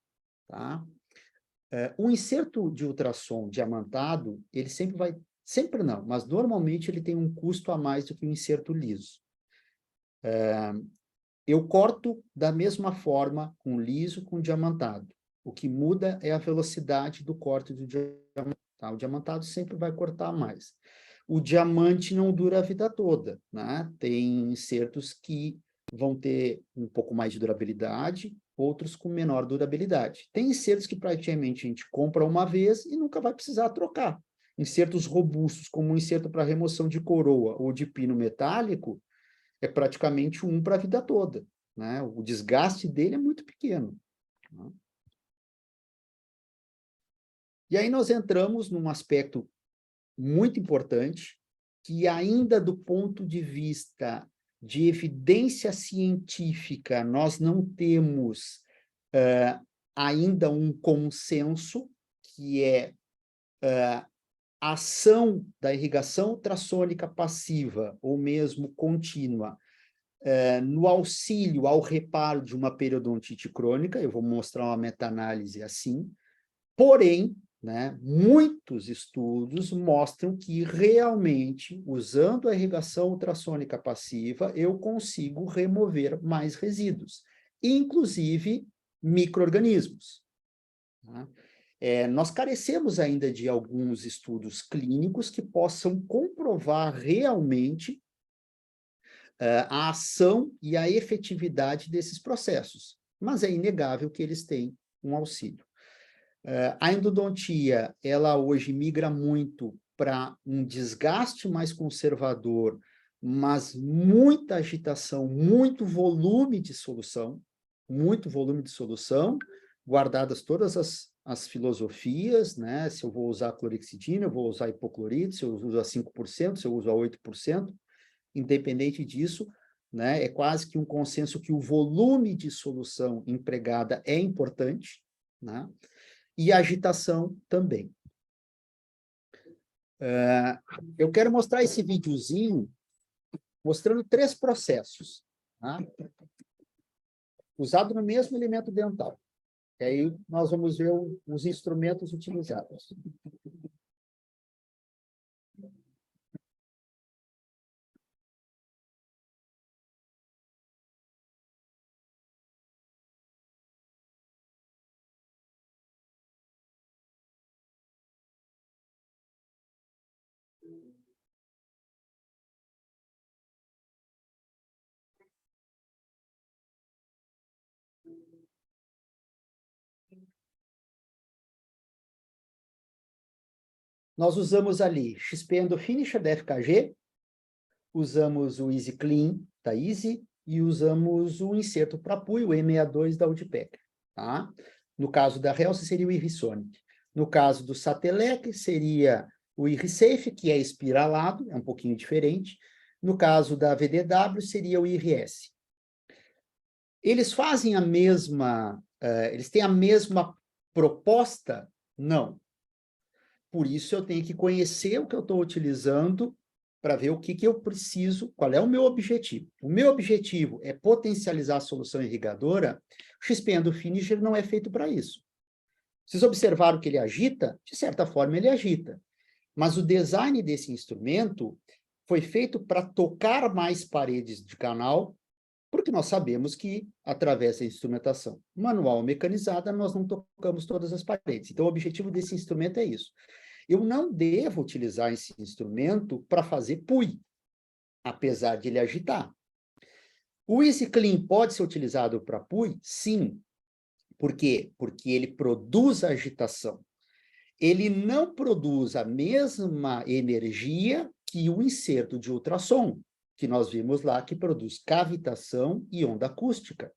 tá? O inserto de ultrassom diamantado, ele sempre não, mas normalmente ele tem um custo a mais do que o inserto liso. Eu corto da mesma forma com liso, com diamantado. O que muda é a velocidade do corte do diamantado. Tá? O diamantado sempre vai cortar mais. O diamante não dura a vida toda, né? Tem insertos que vão ter um pouco mais de durabilidade, outros com menor durabilidade. Tem insertos que praticamente a gente compra uma vez e nunca vai precisar trocar. Insertos robustos, como um inserto para remoção de coroa ou de pino metálico, é praticamente um para a vida toda, né? O desgaste dele é muito pequeno. Né? E aí nós entramos num aspecto muito importante, que ainda do ponto de vista de evidência científica, nós não temos ainda um consenso, que é a ação da irrigação ultrassônica passiva, ou mesmo contínua, no auxílio ao reparo de uma periodontite crônica. Eu vou mostrar uma meta-análise assim, porém, né, muitos estudos mostram que realmente, usando a irrigação ultrassônica passiva, eu consigo remover mais resíduos, inclusive micro-organismos. Tá? Nós carecemos ainda de alguns estudos clínicos que possam comprovar realmente a ação e a efetividade desses processos, mas é inegável que eles têm um auxílio. A endodontia, ela hoje migra muito para um desgaste mais conservador, mas muita agitação, muito volume de solução, guardadas todas as filosofias, né? Se eu vou usar clorexidina, eu vou usar hipoclorito, se eu uso a 5%, se eu uso a 8%, independente disso, né? É quase que um consenso que o volume de solução empregada é importante, né? E a agitação também. Eu quero mostrar esse videozinho mostrando 3 processos, tá? Usado no mesmo elemento dental. E aí nós vamos ver os instrumentos utilizados. Nós usamos ali XP Endofinisher da FKG, usamos o Easy Clean da Easy e usamos o inserto para apoio, o E62 da Audipec. Tá? No caso da Helsa, seria o Irrisonic. No caso do Satelec, seria o Irrisafe, que é espiralado, é um pouquinho diferente. No caso da VDW, seria o IRS. Eles fazem a mesma, eles têm a mesma proposta? Não. Por isso, eu tenho que conhecer o que eu estou utilizando para ver o que eu preciso, qual é o meu objetivo. O meu objetivo é potencializar a solução irrigadora. O XP Endofinisher não é feito para isso. Vocês observaram que ele agita? De certa forma, ele agita. Mas o design desse instrumento foi feito para tocar mais paredes de canal, porque nós sabemos que, através da instrumentação manual ou mecanizada, nós não tocamos todas as paredes. Então, o objetivo desse instrumento é isso. Eu não devo utilizar esse instrumento para fazer PUI, apesar de ele agitar. O Easy Clean pode ser utilizado para PUI? Sim. Por quê? Porque ele produz agitação. Ele não produz a mesma energia que o inserto de ultrassom, que nós vimos lá que produz cavitação e onda acústica.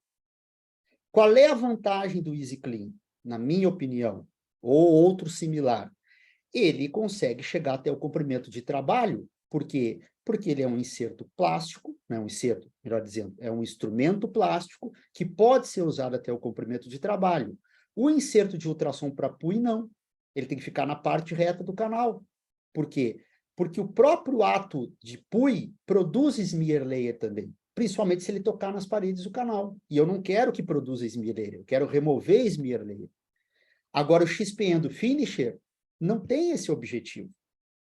Qual é a vantagem do Easy Clean, na minha opinião, ou outro similar? Ele consegue chegar até o comprimento de trabalho. Por quê? Porque ele é um inserto plástico, né? Um inserto, melhor dizendo, é um instrumento plástico que pode ser usado até o comprimento de trabalho. O inserto de ultrassom para PUI, não. Ele tem que ficar na parte reta do canal. Por quê? Porque o próprio ato de PUI produz smear layer também, principalmente se ele tocar nas paredes do canal. E eu não quero que produza smear layer, eu quero remover smear layer. Agora, o XPN do Finisher não tem esse objetivo,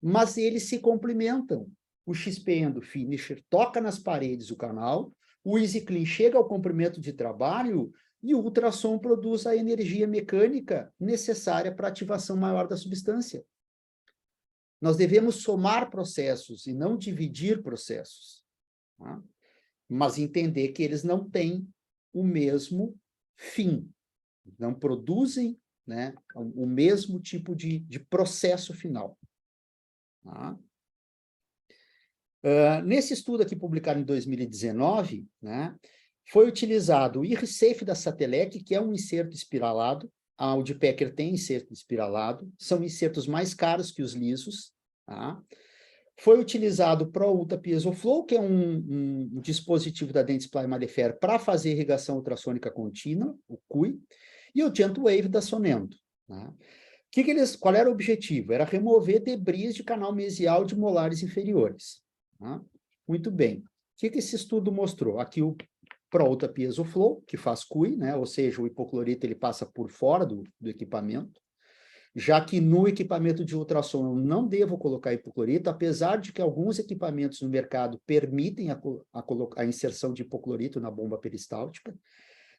mas eles se complementam. O XPN do Finisher toca nas paredes do canal, o Easy Clean chega ao comprimento de trabalho e o ultrassom produz a energia mecânica necessária para a ativação maior da substância. Nós devemos somar processos e não dividir processos, tá? Mas entender que eles não têm o mesmo fim, não produzem, né, o mesmo tipo de processo final. Tá? Nesse estudo aqui publicado em 2019, né, foi utilizado o IRISAFE da Satellite, que é um inserto espiralado. A Audipecker tem inserto espiralado, são insertos mais caros que os lisos. Tá? Foi utilizado o ProUltra PiezoFlow, que é um dispositivo da Dentsply Malefer para fazer irrigação ultrassônica contínua, o CUI, e o GentleWave da Sonendo. Tá? Qual era o objetivo? Era remover debris de canal mesial de molares inferiores. Tá? Muito bem. O que esse estudo mostrou? Aqui o ProUltra PiezoFlow, que faz CUI, né? Ou seja, o hipoclorito ele passa por fora do equipamento, já que no equipamento de ultrassom eu não devo colocar hipoclorito, apesar de que alguns equipamentos no mercado permitem a inserção de hipoclorito na bomba peristáltica,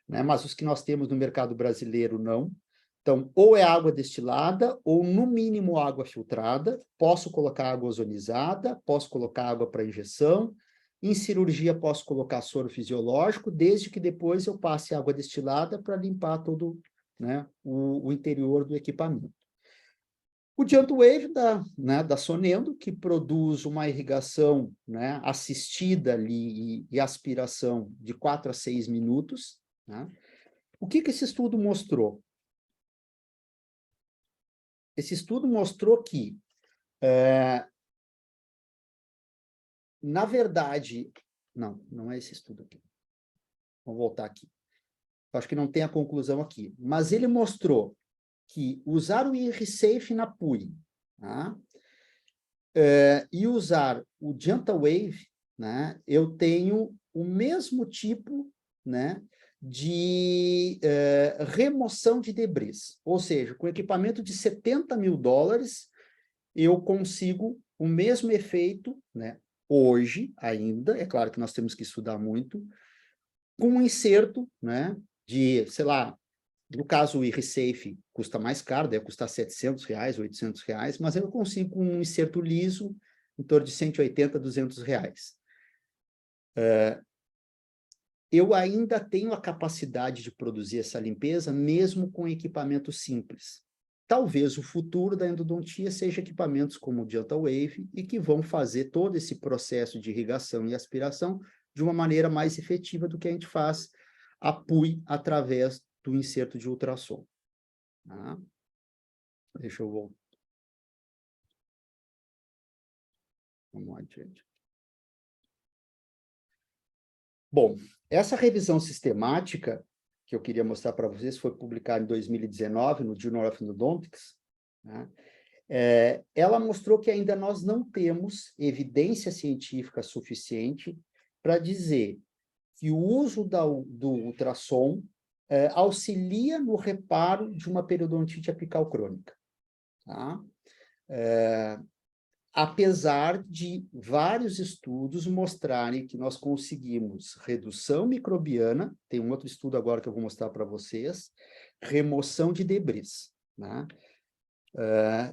né? Mas os que nós temos no mercado brasileiro não. Então, ou é água destilada, ou no mínimo água filtrada. Posso colocar água ozonizada, posso colocar água para injeção. Em cirurgia, posso colocar soro fisiológico, desde que depois eu passe água destilada para limpar todo, né, o interior do equipamento. O GentleWave da Sonendo, que produz uma irrigação, né, assistida ali e aspiração de 4 a 6 minutos. Né? O que esse estudo mostrou? Esse estudo mostrou que, na verdade... Não é esse estudo aqui. Vamos voltar aqui. Acho que não tem a conclusão aqui. Mas ele mostrou que usar o IRISAFE na PUI, tá? E usar o GentleWave, né, eu tenho o mesmo tipo, né, de remoção de debris. Ou seja, com equipamento de $70 mil, eu consigo o mesmo efeito, né, hoje ainda, é claro que nós temos que estudar muito, com um inserto, né, de, sei lá, no caso o IRISAFE custa mais caro, deve custar R$700, R$800, mas eu consigo um inserto liso em torno de R$180, R$200. Eu ainda tenho a capacidade de produzir essa limpeza, mesmo com equipamento simples. Talvez o futuro da endodontia seja equipamentos como o GentleWave e que vão fazer todo esse processo de irrigação e aspiração de uma maneira mais efetiva do que a gente faz a PUI através do inserto de ultrassom. Tá? Deixa eu voltar. Vamos adiante. Bom, essa revisão sistemática que eu queria mostrar para vocês foi publicada em 2019 no Journal of Endodontics, né? Ela mostrou que ainda nós não temos evidência científica suficiente para dizer que o uso do ultrassom auxilia no reparo de uma periodontite apical crônica. Tá? Apesar de vários estudos mostrarem que nós conseguimos redução microbiana, tem um outro estudo agora que eu vou mostrar para vocês, remoção de debris. Né?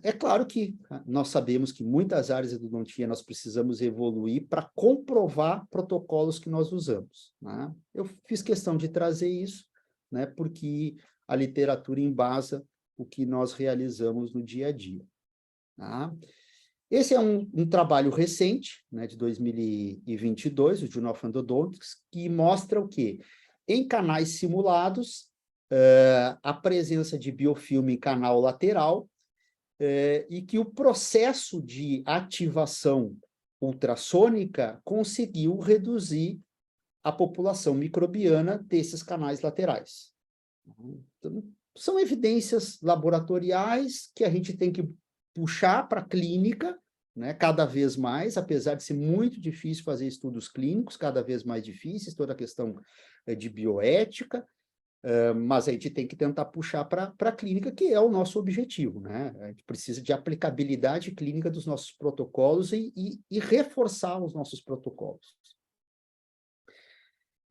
É claro que nós sabemos que muitas áreas de endodontia nós precisamos evoluir para comprovar protocolos que nós usamos, né? Eu fiz questão de trazer isso, né, porque a literatura embasa o que nós realizamos no dia a dia, tá? Esse é um trabalho recente, né, de 2022, o Journal of Endodontics, que mostra o quê? Em canais simulados, a presença de biofilme em canal lateral, e que o processo de ativação ultrassônica conseguiu reduzir a população microbiana desses canais laterais. Então, são evidências laboratoriais que a gente tem que puxar para a clínica, né, cada vez mais, apesar de ser muito difícil fazer estudos clínicos, cada vez mais difíceis, toda a questão de bioética, mas a gente tem que tentar puxar para a clínica, que é o nosso objetivo, né? A gente precisa de aplicabilidade clínica dos nossos protocolos e reforçar os nossos protocolos.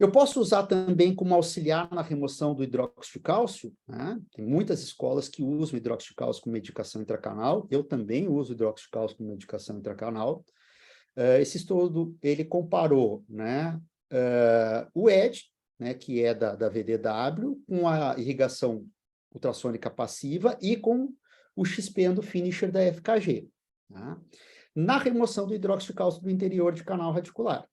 Eu posso usar também como auxiliar na remoção do hidróxido de cálcio, né? Tem muitas escolas que usam hidróxido de cálcio como medicação intracanal, eu também uso hidróxido de cálcio como medicação intracanal. Esse estudo, ele comparou, né, o ED, né, que é da VDW, com a irrigação ultrassônica passiva e com o XP Finisher da FKG, tá? Na remoção do hidróxido de cálcio do interior de canal radicular.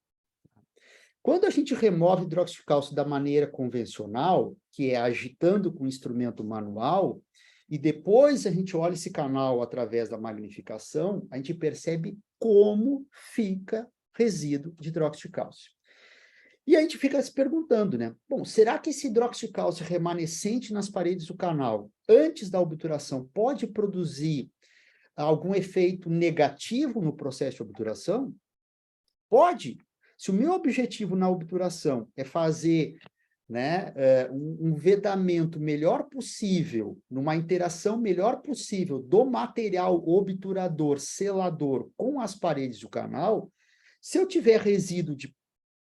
Quando a gente remove hidróxido de cálcio da maneira convencional, que é agitando com o instrumento manual, e depois a gente olha esse canal através da magnificação, a gente percebe como fica resíduo de hidróxido de cálcio. E a gente fica se perguntando, né? Bom, será que esse hidróxido de cálcio remanescente nas paredes do canal, antes da obturação, pode produzir algum efeito negativo no processo de obturação? Pode. Se o meu objetivo na obturação é fazer, né, um vedamento melhor possível, numa interação melhor possível do material obturador, selador com as paredes do canal, se eu tiver resíduo de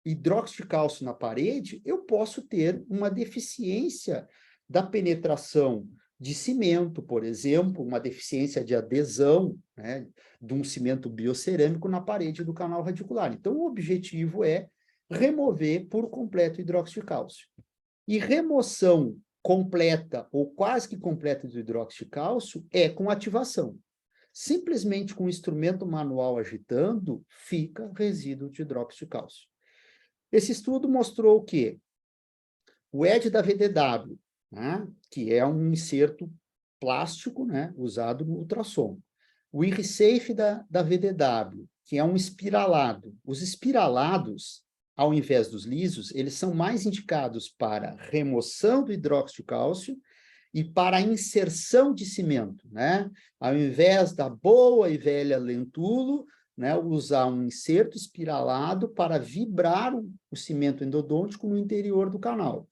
hidróxido de cálcio na parede, eu posso ter uma deficiência da penetração de cimento, por exemplo, uma deficiência de adesão, né, de um cimento biocerâmico na parede do canal radicular. Então, o objetivo é remover por completo o hidróxido de cálcio. E remoção completa ou quase que completa do hidróxido de cálcio é com ativação. Simplesmente com o instrumento manual agitando, fica resíduo de hidróxido de cálcio. Esse estudo mostrou o quê? O ED da VDW, né, que é um inserto plástico, né, usado no ultrassom. O IRISafe da VDW, que é um espiralado. Os espiralados, ao invés dos lisos, eles são mais indicados para remoção do hidróxido de cálcio e para a inserção de cimento, né? Ao invés da boa e velha lentulo, né, usar um inserto espiralado para vibrar o cimento endodôntico no interior do canal.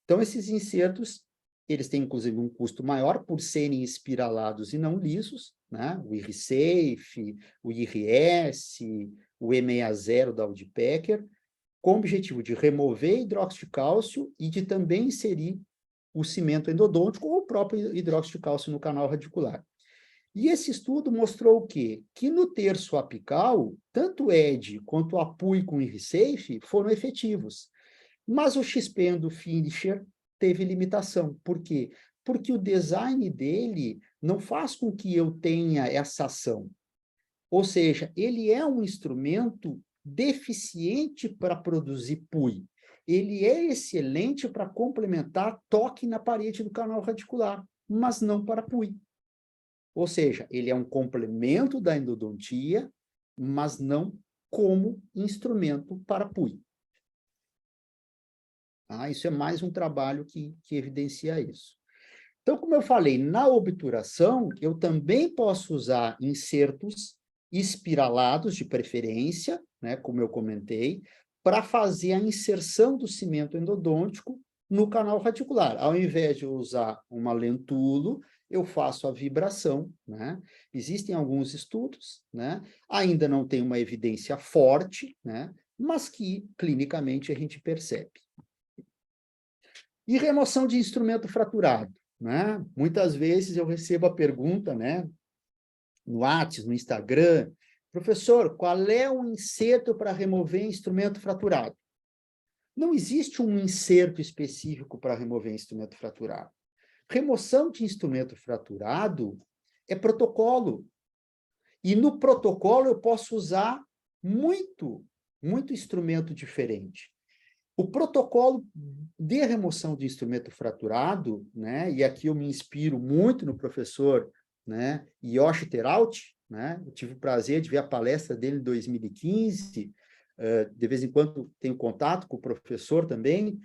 Então, esses insertos, eles têm, inclusive, um custo maior por serem espiralados e não lisos, né? O IRISafe, o IRS, o E60 da Audipecker, com o objetivo de remover hidróxido de cálcio e de também inserir o cimento endodôntico ou o próprio hidróxido de cálcio no canal radicular. E esse estudo mostrou o quê? Que no terço apical, tanto o ED quanto o APUI com o IRISafe foram efetivos. Mas o XP Finisher teve limitação. Por quê? Porque o design dele não faz com que eu tenha essa ação. Ou seja, ele é um instrumento deficiente para produzir PUI. Ele é excelente para complementar toque na parede do canal radicular, mas não para PUI. Ou seja, ele é um complemento da endodontia, mas não como instrumento para PUI. Isso é mais um trabalho que evidencia isso. Então, como eu falei, na obturação, eu também posso usar insertos espiralados, de preferência, né, como eu comentei, para fazer a inserção do cimento endodôntico no canal radicular. Ao invés de usar uma lentulo, eu faço a vibração, né? Existem alguns estudos, né? Ainda não tem uma evidência forte, né? Mas que clinicamente a gente percebe. E remoção de instrumento fraturado, né? Muitas vezes eu recebo a pergunta, né, no WhatsApp, no Instagram, professor, qual é o inserto para remover instrumento fraturado? Não existe um inserto específico para remover instrumento fraturado. Remoção de instrumento fraturado é protocolo. E no protocolo eu posso usar muito instrumento diferente. O protocolo de remoção de instrumento fraturado, né, e aqui eu me inspiro muito no professor, né, Yoshi Terauchi, né, eu tive o prazer de ver a palestra dele em 2015, de vez em quando tenho contato com o professor também,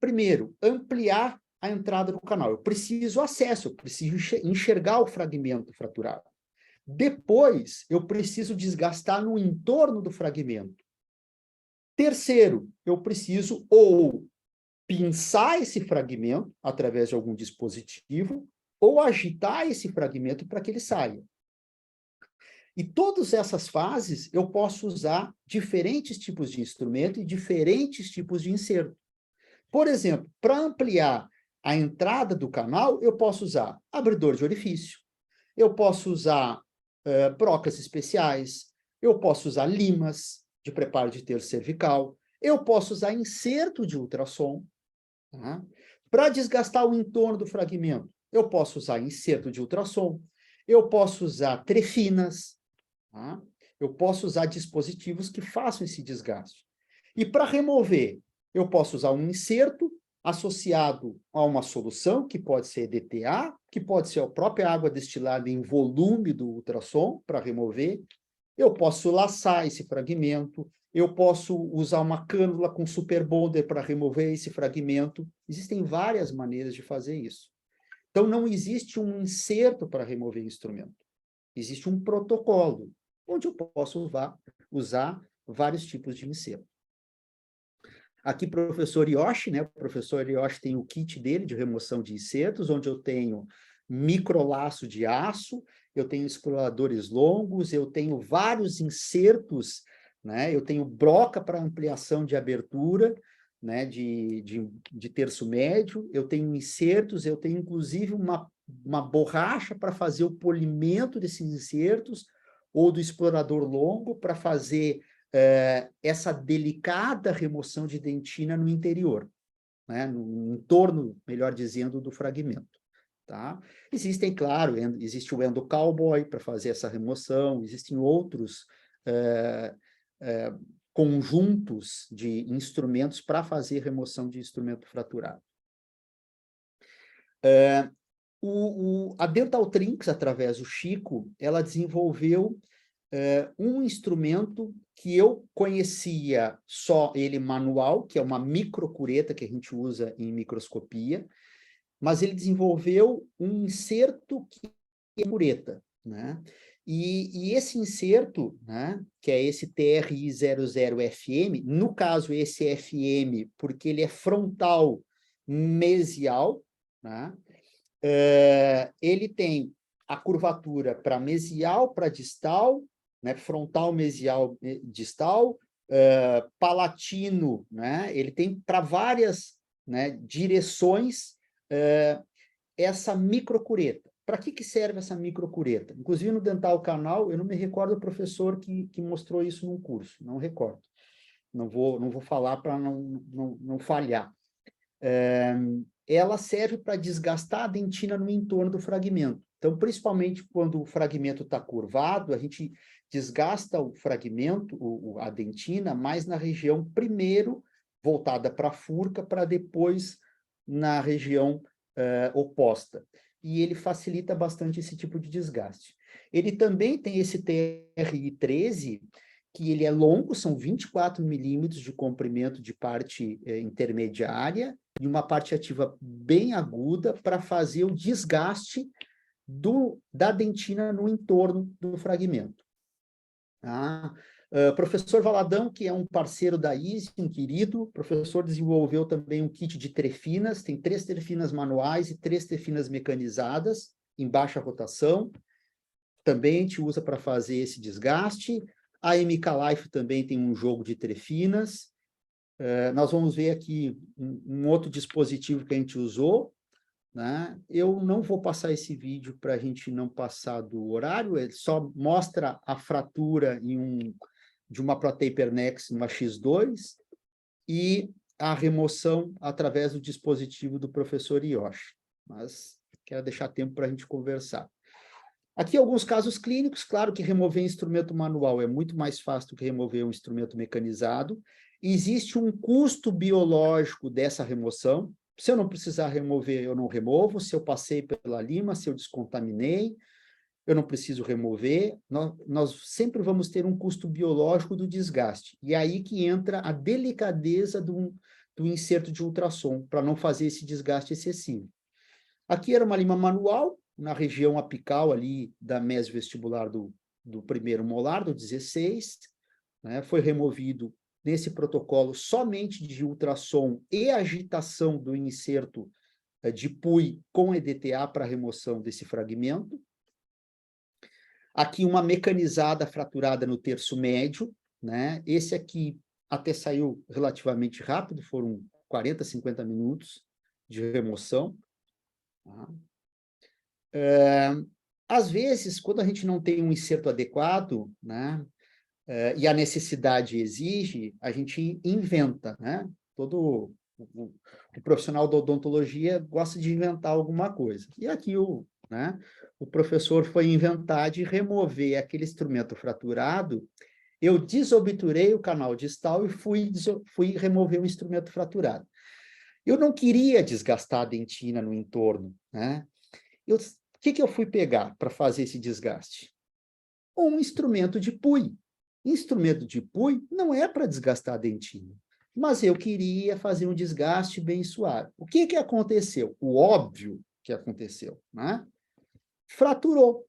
primeiro, ampliar a entrada do canal. Eu preciso acesso, eu preciso enxergar o fragmento fraturado. Depois, eu preciso desgastar no entorno do fragmento. Terceiro, eu preciso ou pinçar esse fragmento através de algum dispositivo ou agitar esse fragmento para que ele saia. E todas essas fases eu posso usar diferentes tipos de instrumento e diferentes tipos de inserto. Por exemplo, para ampliar a entrada do canal, eu posso usar abridor de orifício, eu posso usar brocas especiais, eu posso usar limas de preparo de terço cervical, eu posso usar inserto de ultrassom. Tá? Para desgastar o entorno do fragmento, eu posso usar inserto de ultrassom, eu posso usar trefinas, tá? Eu posso usar dispositivos que façam esse desgaste. E para remover, eu posso usar um inserto associado a uma solução, que pode ser DTA, que pode ser a própria água destilada em volume do ultrassom para remover. Eu posso laçar esse fragmento, eu posso usar uma cânula com super bonder para remover esse fragmento. Existem várias maneiras de fazer isso. Então, não existe um inserto para remover instrumento. Existe um protocolo, onde eu posso usar vários tipos de inserto. Aqui, professor Yoshi, né? O professor Yoshi tem o kit dele de remoção de insertos, onde eu tenho microlaço de aço, eu tenho exploradores longos, eu tenho vários insertos, né? Eu tenho broca para ampliação de abertura, né? De terço médio, eu tenho insertos, eu tenho inclusive uma borracha para fazer o polimento desses insertos, ou do explorador longo para fazer essa delicada remoção de dentina no interior, né? No entorno, melhor dizendo, do fragmento. Tá? Existem, claro, existe o endocowboy para fazer essa remoção, existem outros conjuntos de instrumentos para fazer remoção de instrumento fraturado. A Dental Trinks, através do Chico, ela desenvolveu um instrumento que eu conhecia só ele manual, que é uma microcureta que a gente usa em microscopia, mas ele desenvolveu um inserto que é cureta, né? E esse inserto, né, que é esse TRI00FM, no caso esse FM, porque ele é frontal mesial, né? Ele tem a curvatura para mesial, para distal, né, frontal, mesial, distal, palatino, né, ele tem para várias, né, direções essa microcureta. Para que serve essa microcureta? Inclusive no Dental Canal, eu não me recordo do professor que mostrou isso num curso, não recordo. Não vou falar para não falhar. Ela serve para desgastar a dentina no entorno do fragmento. Então, principalmente quando o fragmento está curvado, a gente desgasta o fragmento, a dentina, mais na região, primeiro, voltada para a furca, para depois na região oposta. E ele facilita bastante esse tipo de desgaste. Ele também tem esse TRI13, que ele é longo, são 24 milímetros de comprimento de parte intermediária, e uma parte ativa bem aguda para fazer o desgaste da dentina no entorno do fragmento. Professor Valadão, que é um parceiro da ISE, um querido, o professor desenvolveu também um kit de trefinas, tem 3 trefinas manuais e 3 trefinas mecanizadas, em baixa rotação, também a gente usa para fazer esse desgaste. A MK Life também tem um jogo de trefinas. Nós vamos ver aqui um outro dispositivo que a gente usou, né? Eu não vou passar esse vídeo para a gente não passar do horário, ele só mostra a fratura de uma protaper nex, uma X2, e a remoção através do dispositivo do professor Yoshi. Mas quero deixar tempo para a gente conversar. Aqui alguns casos clínicos, claro que remover instrumento manual é muito mais fácil do que remover um instrumento mecanizado. Existe um custo biológico dessa remoção. Se eu não precisar remover, eu não removo. Se eu passei pela lima, se eu descontaminei, eu não preciso remover. Nós sempre vamos ter um custo biológico do desgaste. E é aí que entra a delicadeza do inserto de ultrassom, para não fazer esse desgaste excessivo. Aqui era uma lima manual, na região apical ali da mesovestibular do primeiro molar, do 16, né? Foi removido nesse protocolo somente de ultrassom e agitação do inserto de PUI com EDTA para remoção desse fragmento. Aqui uma mecanizada fraturada no terço médio, né? Esse aqui até saiu relativamente rápido, foram 40, 50 minutos de remoção. Tá? Às vezes, quando a gente não tem um inserto adequado, né, e a necessidade exige, a gente inventa, né? Todo o profissional da odontologia gosta de inventar alguma coisa. E aqui né, o professor foi inventar de remover aquele instrumento fraturado. Eu desobturei o canal distal e fui remover o instrumento fraturado. Eu não queria desgastar a dentina no entorno, né? O que eu fui pegar para fazer esse desgaste? Um instrumento de PUI. Instrumento de PUI não é para desgastar a dentina, mas eu queria fazer um desgaste bem suave. O que aconteceu? O óbvio que aconteceu, né? Fraturou.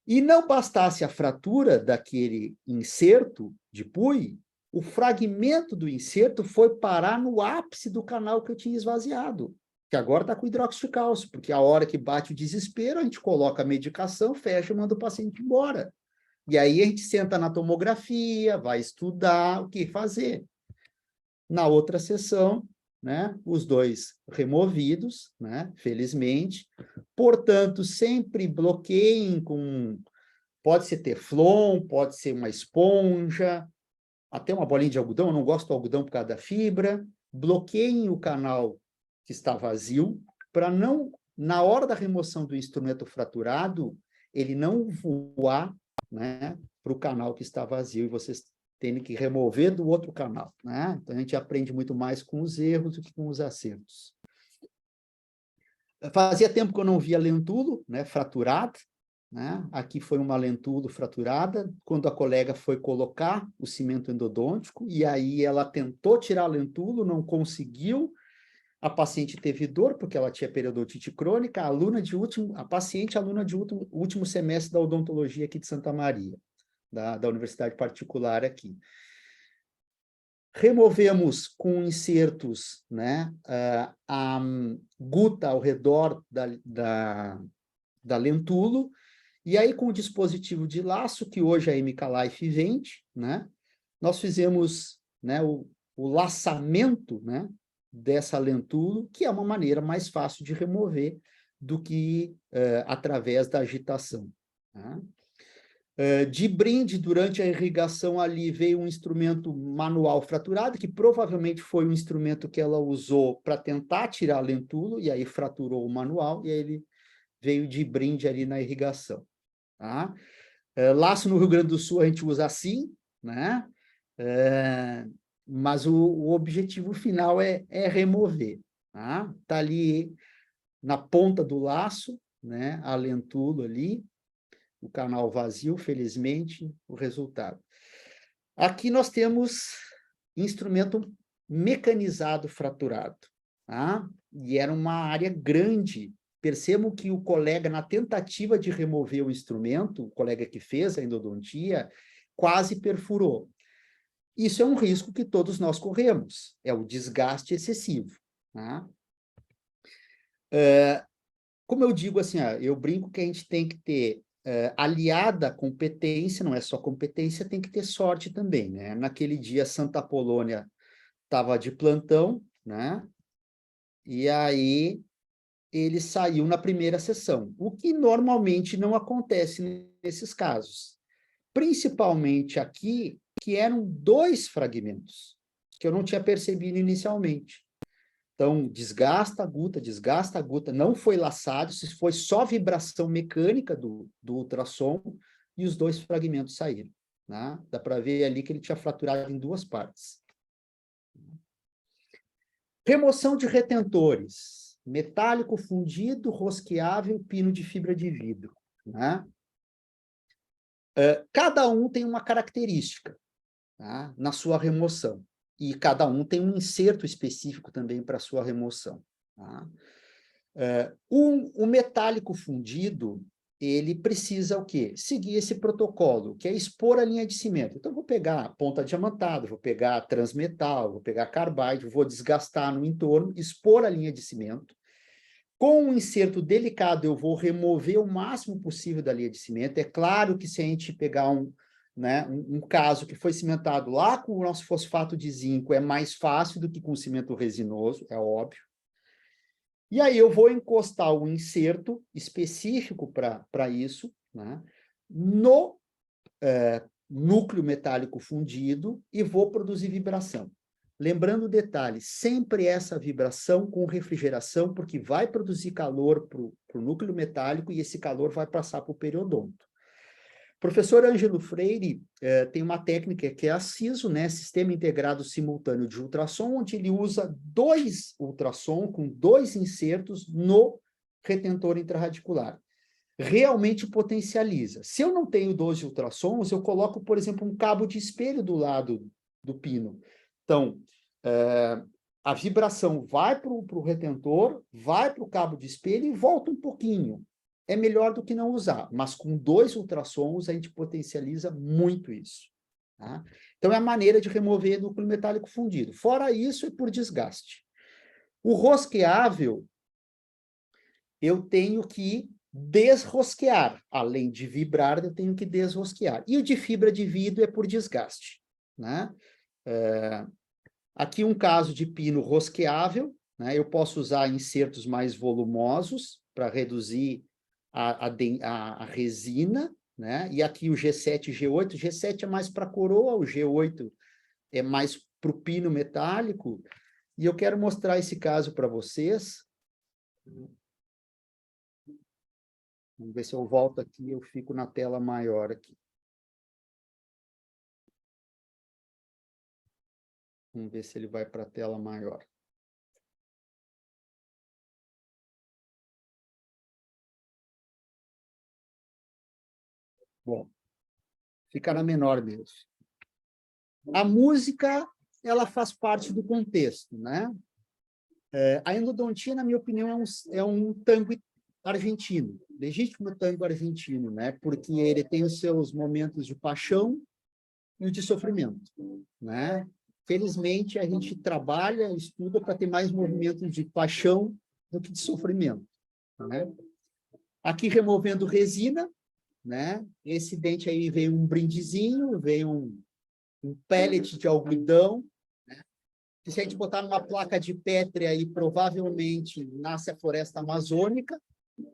E não bastasse a fratura daquele inserto de PUI, o fragmento do inserto foi parar no ápice do canal que eu tinha esvaziado, que agora está com hidróxido de cálcio, porque a hora que bate o desespero, a gente coloca a medicação, fecha e manda o paciente embora. E aí a gente senta na tomografia, vai estudar o que fazer. Na outra sessão, né, os dois removidos, né, felizmente. Portanto, sempre bloqueiem com... Pode ser teflon, pode ser uma esponja, até uma bolinha de algodão, eu não gosto do algodão por causa da fibra. Bloqueiem o canal que está vazio, para não, na hora da remoção do instrumento fraturado, ele não voar, né, para o canal que está vazio, e vocês terem que remover do outro canal, né? Então, a gente aprende muito mais com os erros do que com os acertos. Fazia tempo que eu não via lentulo, né, fraturado, né? Aqui foi uma lentulo fraturada, quando a colega foi colocar o cimento endodôntico, e aí ela tentou tirar a lentulo, não conseguiu, a paciente teve dor, porque ela tinha periodontite crônica, a paciente aluna de último semestre da odontologia aqui de Santa Maria, da universidade particular aqui. Removemos com insertos, né, a guta ao redor da lentulo, e aí com o dispositivo de laço, que hoje a MK Life vende, né, nós fizemos, né, o laçamento, né, dessa lentulo, que é uma maneira mais fácil de remover do que através da agitação. Tá? De brinde, durante a irrigação ali, veio um instrumento manual fraturado, que provavelmente foi um instrumento que ela usou para tentar tirar lentulo, e aí fraturou o manual, e aí ele veio de brinde ali na irrigação. Tá? Laço no Rio Grande do Sul a gente usa assim, né? Mas o objetivo final é remover. Tá? Tá ali na ponta do laço, né? A lentulo ali, o canal vazio, felizmente, o resultado. Aqui nós temos instrumento mecanizado fraturado, tá? E era uma área grande. Percebam que o colega, na tentativa de remover o instrumento, o colega que fez a endodontia, quase perfurou. Isso é um risco que todos nós corremos, é o desgaste excessivo. Tá? Como eu digo assim, eu brinco que a gente tem que ter aliada à competência, não é só competência, tem que ter sorte também, né? Naquele dia, Santa Apolônia estava de plantão, né? E aí ele saiu na primeira sessão, o que normalmente não acontece nesses casos. Principalmente aqui, que eram 2 fragmentos, que eu não tinha percebido inicialmente. Então, desgasta a guta, não foi laçado, se foi só vibração mecânica do ultrassom, e os 2 fragmentos saíram. Né? Dá para ver ali que ele tinha fraturado em 2 partes. Remoção de retentores. Metálico fundido, rosqueável, pino de fibra de vidro. Né? Cada um tem uma característica, tá? Na sua remoção. E cada um tem um inserto específico também para a sua remoção. Tá? O metálico fundido, ele precisa o quê? Seguir esse protocolo, que é expor a linha de cimento. Então, eu vou pegar ponta diamantada, vou pegar transmetal, vou pegar carbide, vou desgastar no entorno, expor a linha de cimento. Com um inserto delicado, eu vou remover o máximo possível da linha de cimento. É claro que se a gente pegar um caso que foi cimentado lá com o nosso fosfato de zinco, é mais fácil do que com cimento resinoso, é óbvio. E aí eu vou encostar o inserto específico para isso, né, no núcleo metálico fundido e vou produzir vibração. Lembrando o detalhe, sempre essa vibração com refrigeração, porque vai produzir calor para o núcleo metálico e esse calor vai passar para o periodonto. O professor Ângelo Freire tem uma técnica que é a SISO, né, Sistema Integrado Simultâneo de Ultrassom, onde ele usa 2 ultrassom com 2 insertos no retentor intrarradicular. Realmente potencializa. Se eu não tenho 12 ultrassons, eu coloco, por exemplo, um cabo de espelho do lado do pino. Então, a vibração vai para o retentor, vai para o cabo de espelho e volta um pouquinho. É melhor do que não usar, mas com 2 ultrassons a gente potencializa muito isso. Tá? Então, é a maneira de remover núcleo metálico fundido. Fora isso, é por desgaste. O rosqueável, eu tenho que desrosquear. Além de vibrar, eu tenho que desrosquear. E o de fibra de vidro é por desgaste. Né? Aqui um caso de pino rosqueável, né? Eu posso usar insertos mais volumosos para reduzir a resina, né? E aqui o G7 e G8, o G7 é mais para coroa, o G8 é mais para o pino metálico, e eu quero mostrar esse caso para vocês. Vamos ver se eu volto aqui, eu fico na tela maior aqui. Vamos ver se ele vai para a tela maior. Bom, fica na menor mesmo. A música, ela faz parte do contexto, né? A endodontia, na minha opinião, é um tango argentino, legítimo tango argentino, né? Porque ele tem os seus momentos de paixão e de sofrimento, né? Felizmente, a gente trabalha, estuda para ter mais movimentos de paixão do que de sofrimento, né? Aqui, removendo resina, né? Esse dente aí veio um brindezinho, veio um pellet de algodão, né? Se a gente botar numa placa de Petri aí, provavelmente nasce a floresta amazônica,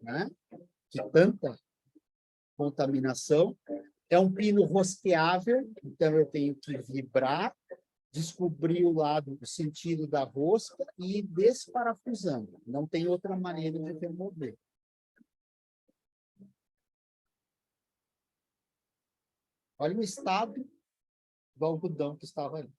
né? De tanta contaminação. É um pino rosqueável, então eu tenho que vibrar, descobrir o lado, o sentido da rosca e ir desparafusando. Não tem outra maneira de remover. Olha o estado do algodão que estava ali.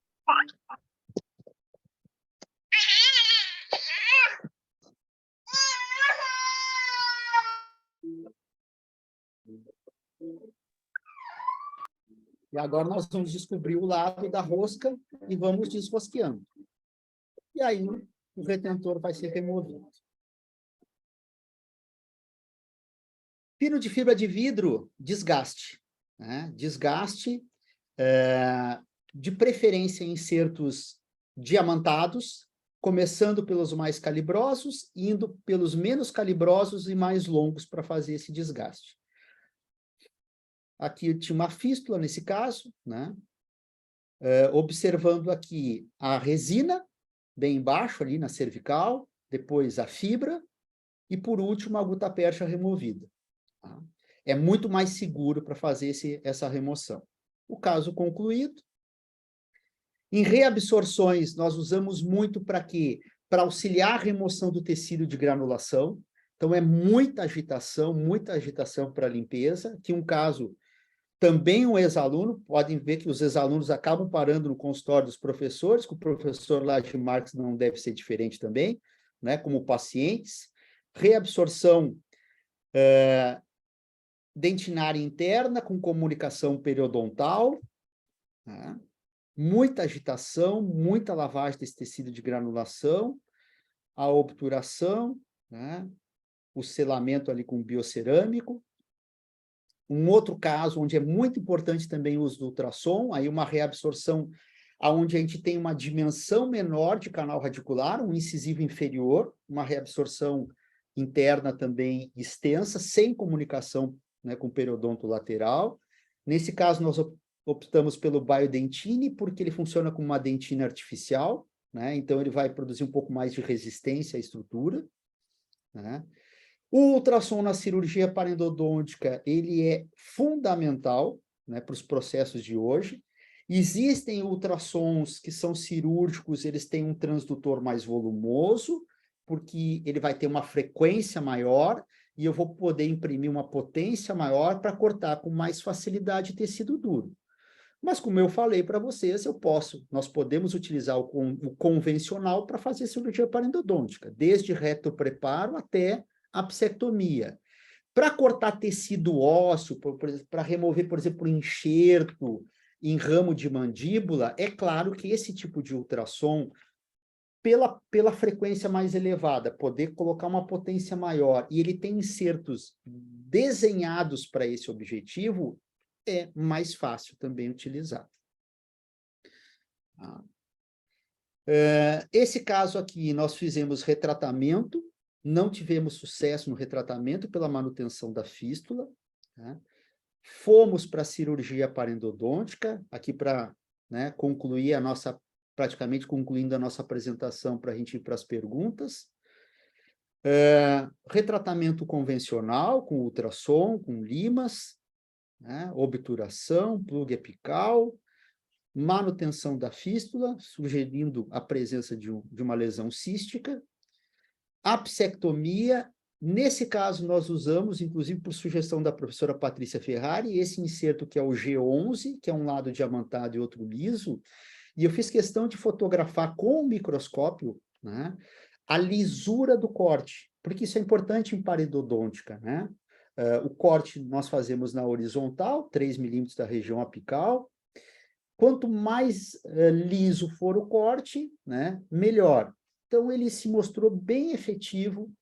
E agora nós vamos descobrir o lado da rosca e vamos desrosqueando. E aí o retentor vai ser removido. Pino de fibra de vidro, desgaste. Né? Desgaste, de preferência em insertos diamantados, começando pelos mais calibrosos, indo pelos menos calibrosos e mais longos para fazer esse desgaste. Aqui eu tinha uma fístula nesse caso, né? Observando aqui a resina, bem embaixo ali na cervical, depois a fibra, E, por último, a gutapercha removida. Tá? É muito mais seguro para fazer essa remoção. O caso concluído. Em reabsorções, nós usamos muito para quê? Para auxiliar a remoção do tecido de granulação. Então, é muita agitação para limpeza. Aqui um caso, também um ex-aluno, podem ver que os ex-alunos acabam parando no consultório dos professores, que o professor lá de Marx não deve ser diferente também, né, como pacientes. Reabsorção dentinária interna com comunicação periodontal, né? Muita agitação, muita lavagem desse tecido de granulação, a obturação, né? O selamento ali com biocerâmico. Um outro caso onde é muito importante também o uso do ultrassom, aí uma reabsorção onde a gente tem uma dimensão menor de canal radicular, um incisivo inferior, uma reabsorção interna também extensa, sem comunicação, né, com o periodonto lateral. Nesse caso, nós optamos pelo Biodentine, porque ele funciona como uma dentina artificial, né? Então ele vai produzir um pouco mais de resistência à estrutura, né? O ultrassom na cirurgia parendodôntica, ele é fundamental, né, para os processos de hoje. Existem ultrassons que são cirúrgicos, eles têm um transdutor mais volumoso, porque ele vai ter uma frequência maior e eu vou poder imprimir uma potência maior para cortar com mais facilidade tecido duro. Mas, como eu falei para vocês, nós podemos utilizar o convencional para fazer cirurgia parendodôntica, desde retropreparo até apsectomia. Para cortar tecido ósseo, para remover, por exemplo, enxerto em ramo de mandíbula, é claro que esse tipo de ultrassom, pela frequência mais elevada, poder colocar uma potência maior, e ele tem insertos desenhados para esse objetivo, é mais fácil também utilizar. Esse caso aqui, nós fizemos retratamento, não tivemos sucesso no retratamento pela manutenção da fístula, né? Fomos para a cirurgia parendodôntica, aqui para, né, concluir praticamente concluindo a nossa apresentação para a gente ir para as perguntas. Retratamento convencional, com ultrassom, com limas, né, obturação, plug apical, manutenção da fístula, sugerindo a presença de uma lesão cística, apsectomia. Nesse caso, nós usamos, inclusive por sugestão da professora Patrícia Ferrari, esse inserto que é o G11, que é um lado diamantado e outro liso, e eu fiz questão de fotografar com o microscópio, né, a lisura do corte, porque isso é importante em paredodôntica, né? O corte nós fazemos na horizontal, 3 milímetros da região apical. Quanto mais liso for o corte, né, melhor. Então, ele se mostrou bem efetivo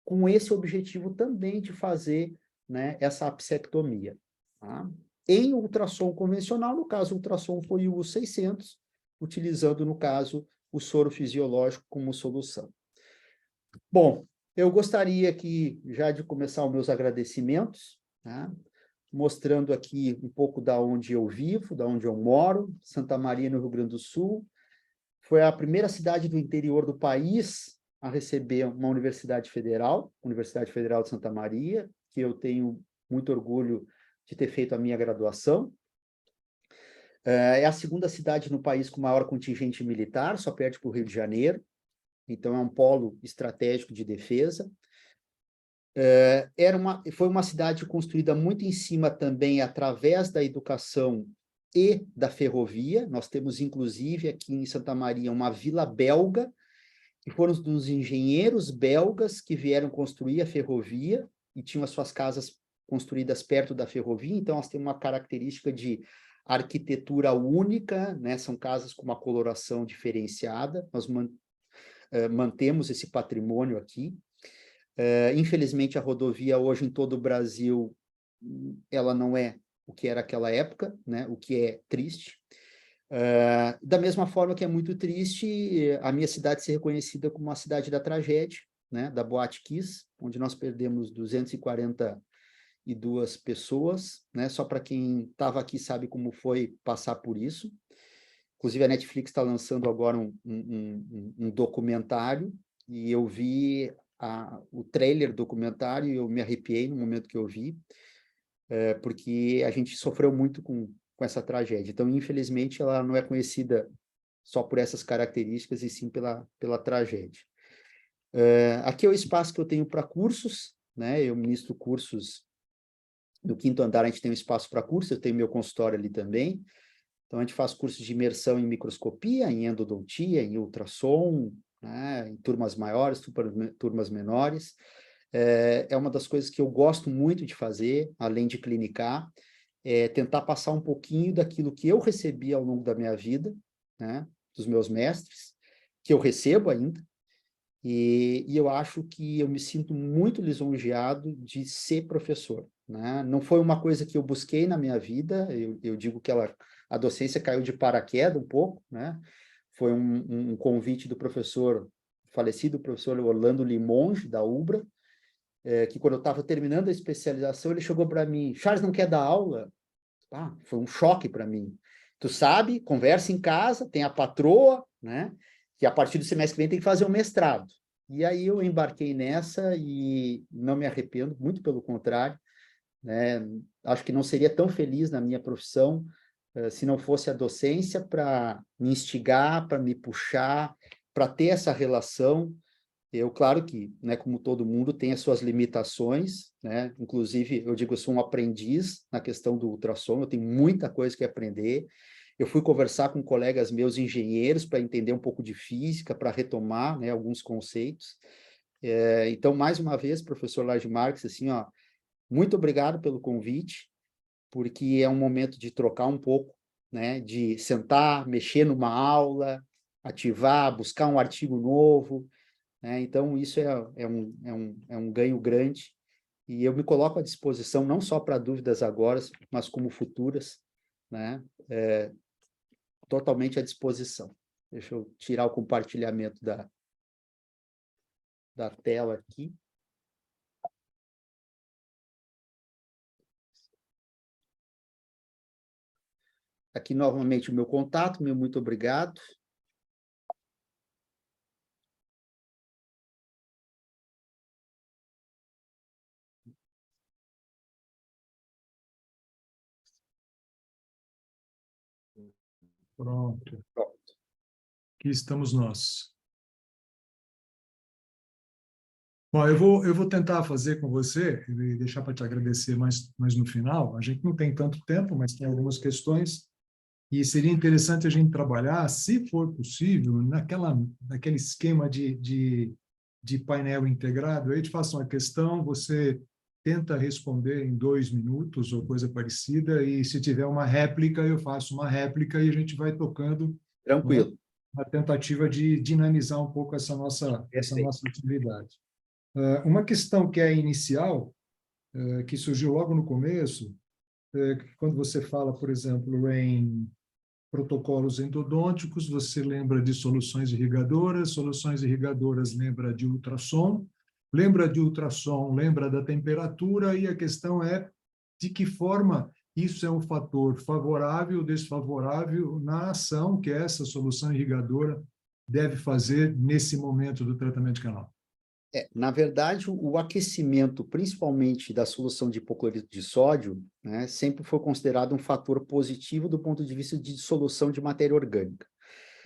com esse objetivo também de fazer, né, essa apsectomia. Tá? Em ultrassom convencional, no caso, o ultrassom foi o 600, utilizando, no caso, o soro fisiológico como solução. Bom, eu gostaria aqui já de começar os meus agradecimentos, tá? Mostrando aqui um pouco da onde eu vivo, da onde eu moro, Santa Maria, no Rio Grande do Sul. Foi a primeira cidade do interior do país a receber uma universidade federal, Universidade Federal de Santa Maria, que eu tenho muito orgulho de ter feito a minha graduação. É a segunda cidade no país com maior contingente militar, só perde para o Rio de Janeiro. Então, é um polo estratégico de defesa. Foi uma cidade construída muito em cima também através da educação e da ferrovia. Nós temos, inclusive, aqui em Santa Maria, uma vila belga, que foram dos engenheiros belgas que vieram construir a ferrovia e tinham as suas casas construídas perto da ferrovia. Então, nós temos uma característica de arquitetura única, né? São casas com uma coloração diferenciada. Nós mantemos esse patrimônio aqui. Infelizmente, a rodovia hoje em todo o Brasil, ela não é o que era aquela época, né? O que é triste. Da mesma forma que é muito triste a minha cidade ser reconhecida como uma cidade da tragédia, né? Da Boate Kiss, onde nós perdemos 242 pessoas, né? Só para quem estava aqui sabe como foi passar por isso. Inclusive, a Netflix está lançando agora um documentário, e eu vi o trailer documentário, eu me arrepiei no momento que eu vi, porque a gente sofreu muito com essa tragédia. Então, infelizmente, ela não é conhecida só por essas características, e sim pela tragédia. Aqui é o espaço que eu tenho para cursos, né? Eu ministro cursos no 5º andar, a gente tem um espaço para cursos, eu tenho meu consultório ali também. Então, a gente faz cursos de imersão em microscopia, em endodontia, em ultrassom, né? Em turmas maiores, turmas menores. É uma das coisas que eu gosto muito de fazer, além de clinicar, é tentar passar um pouquinho daquilo que eu recebi ao longo da minha vida, né? Dos meus mestres, que eu recebo ainda, e eu acho que eu me sinto muito lisonjeado de ser professor, né? Não foi uma coisa que eu busquei na minha vida, eu digo que a docência caiu de paraquedas um pouco, né? Foi um convite do falecido professor Orlando Limonge, da UBRA, que quando eu estava terminando a especialização, ele chegou para mim: Charles, não quer dar aula? Foi um choque para mim. Tu sabe, conversa em casa, tem a patroa, né? Que a partir do semestre que vem tem que fazer o mestrado. E aí eu embarquei nessa e não me arrependo, muito pelo contrário, né? Acho que não seria tão feliz na minha profissão se não fosse a docência para me instigar, para me puxar, para ter essa relação. Eu, claro que, né, como todo mundo, tem as suas limitações, né? Inclusive, eu digo, eu sou um aprendiz na questão do ultrassom, eu tenho muita coisa que aprender. Eu fui conversar com colegas meus engenheiros para entender um pouco de física, para retomar, né, alguns conceitos. Então, mais uma vez, professor Laje Marques, assim, ó, muito obrigado pelo convite, porque é um momento de trocar um pouco, né, de sentar, mexer numa aula, ativar, buscar um artigo novo, né? Então, isso é um ganho grande, e eu me coloco à disposição não só para dúvidas agora, mas como futuras, né? Totalmente à disposição. Deixa eu tirar o compartilhamento da tela aqui. Aqui, novamente, o meu contato, meu muito obrigado. Pronto. Pronto. Aqui estamos nós. Bom, eu vou tentar fazer com você, e deixar para te agradecer mais no final. A gente não tem tanto tempo, mas tem algumas questões, e seria interessante a gente trabalhar, se for possível, naquele esquema de painel integrado. Aí te faço uma questão, você tenta responder em 2 minutos ou coisa parecida, e se tiver uma réplica, eu faço uma réplica e a gente vai tocando, né, Tranquilo. uma tentativa de dinamizar um pouco essa nossa Perfeito. atividade. Uma questão que é inicial, que surgiu logo no começo, quando você fala, por exemplo, em protocolos endodônticos, você lembra de soluções irrigadoras lembra de ultrassom, lembra da temperatura, e a questão é de que forma isso é um fator favorável ou desfavorável na ação que essa solução irrigadora deve fazer nesse momento do tratamento canal. Na verdade, o aquecimento, principalmente da solução de hipoclorito de sódio, né, sempre foi considerado um fator positivo do ponto de vista de dissolução de matéria orgânica.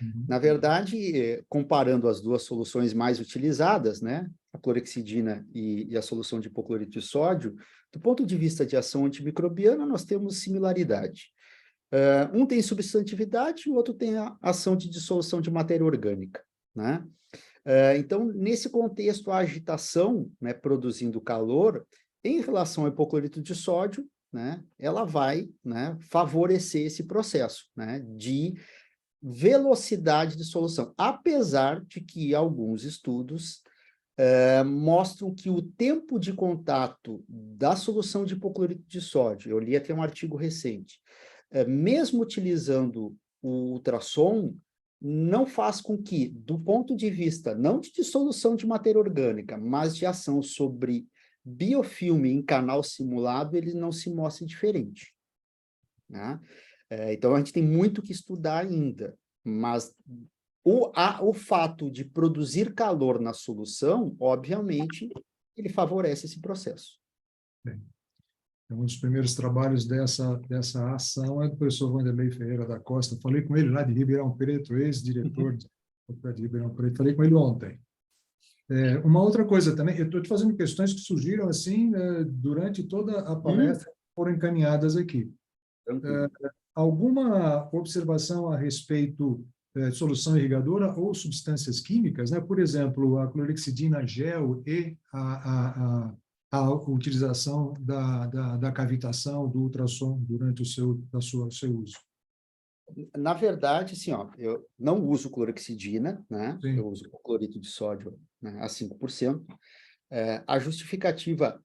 Uhum. Na verdade, comparando as duas soluções mais utilizadas, né, a clorexidina e a solução de hipoclorito de sódio, do ponto de vista de ação antimicrobiana, nós temos similaridade. Um tem substantividade, o outro tem a ação de dissolução de matéria orgânica, né? Então, nesse contexto, a agitação, né, produzindo calor, em relação ao hipoclorito de sódio, né, ela vai, né, favorecer esse processo, né, de velocidade de solução, apesar de que alguns estudos mostram que o tempo de contato da solução de hipoclorito de sódio, eu li até um artigo recente, mesmo utilizando o ultrassom, não faz com que, do ponto de vista não de dissolução de matéria orgânica, mas de ação sobre biofilme em canal simulado, ele não se mostre diferente, né? Então, a gente tem muito que estudar ainda, mas O fato de produzir calor na solução, obviamente, ele favorece esse processo. Um dos primeiros trabalhos dessa ação é do professor Wanderlei Ferreira da Costa. Falei com ele lá de Ribeirão Preto, ex-diretor de Ribeirão Preto. Falei com ele ontem. Uma outra coisa também, eu estou te fazendo questões que surgiram assim durante toda a palestra, foram encaminhadas aqui. Alguma observação a respeito de solução irrigadora ou substâncias químicas, né? Por exemplo, a clorexidina gel e a utilização da cavitação, do ultrassom durante o seu uso? Na verdade, assim, ó, eu não uso clorexidina, né? Sim. Eu uso cloreto de sódio, né, a 5%. A justificativa,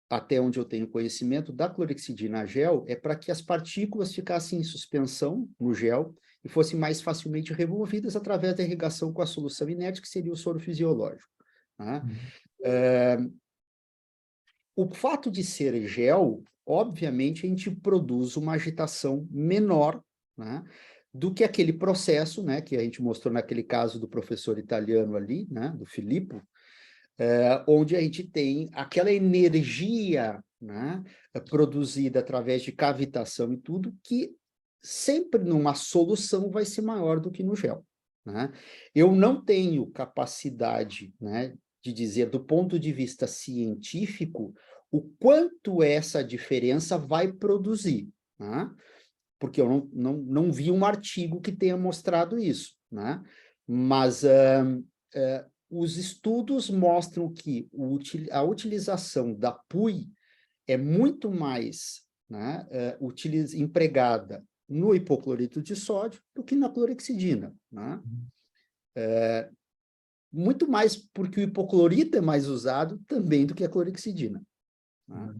até onde eu tenho conhecimento, da clorexidina gel é para que as partículas ficassem em suspensão no gel e fossem mais facilmente removidas através da irrigação com a solução inerte, que seria o soro fisiológico, né? O fato de ser gel, obviamente, a gente produz uma agitação menor, né, do que aquele processo, né, que a gente mostrou naquele caso do professor italiano ali, né, do Filippo, onde a gente tem aquela energia, né, produzida através de cavitação e tudo, que sempre numa solução vai ser maior do que no gel, né? Eu não tenho capacidade, né, de dizer, do ponto de vista científico, o quanto essa diferença vai produzir, né? Porque eu não vi um artigo que tenha mostrado isso, né? Mas os estudos mostram que a utilização da PUI é muito mais, né, empregada no hipoclorito de sódio do que na clorexidina, né? Muito mais porque o hipoclorito é mais usado também do que a clorexidina, né?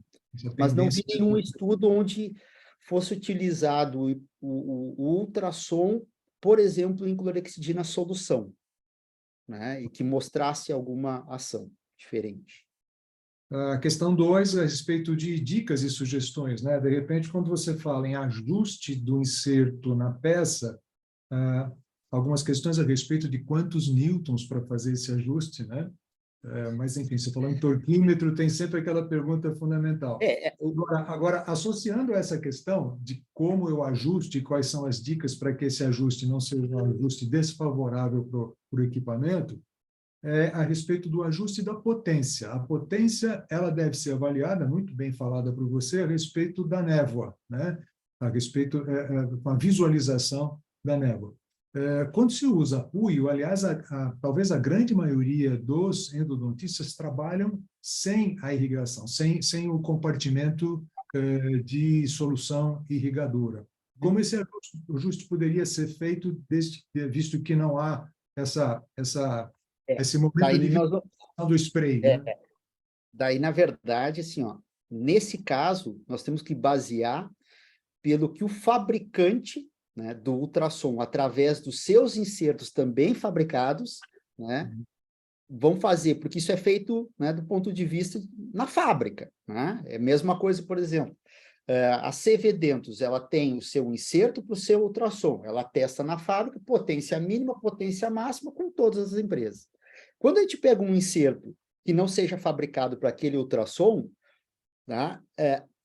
Mas não vi nenhum estudo onde fosse utilizado o ultrassom, por exemplo, em clorexidina solução, né? E que mostrasse alguma ação diferente. A questão 2, a respeito de dicas e sugestões, né? De repente, quando você fala em ajuste do inserto na peça, algumas questões a respeito de quantos newtons para fazer esse ajuste, né? Mas, enfim, você falou em torquímetro, tem sempre aquela pergunta fundamental. Agora, associando essa questão de como eu ajuste e quais são as dicas para que esse ajuste não seja um ajuste desfavorável para o equipamento, a respeito do ajuste da potência. A potência, ela deve ser avaliada, muito bem falada por você, a respeito da névoa, né? A respeito com a visualização da névoa. Quando se usa PUI, aliás, talvez a grande maioria dos endodontistas trabalham sem a irrigação, sem o compartimento de solução irrigadora. Como esse ajuste poderia ser feito, visto que não há esse momento de visualização do spray? Né? Daí, na verdade, assim, ó, nesse caso, nós temos que basear pelo que o fabricante, né, do ultrassom, através dos seus insertos também fabricados, né, vão fazer, porque isso é feito, né, do ponto de vista na fábrica, né? É a mesma coisa, por exemplo, a CV Dentos, ela tem o seu inserto para o seu ultrassom, ela testa na fábrica, potência mínima, potência máxima, com todas as empresas. Quando a gente pega um inserto que não seja fabricado para aquele ultrassom, tá,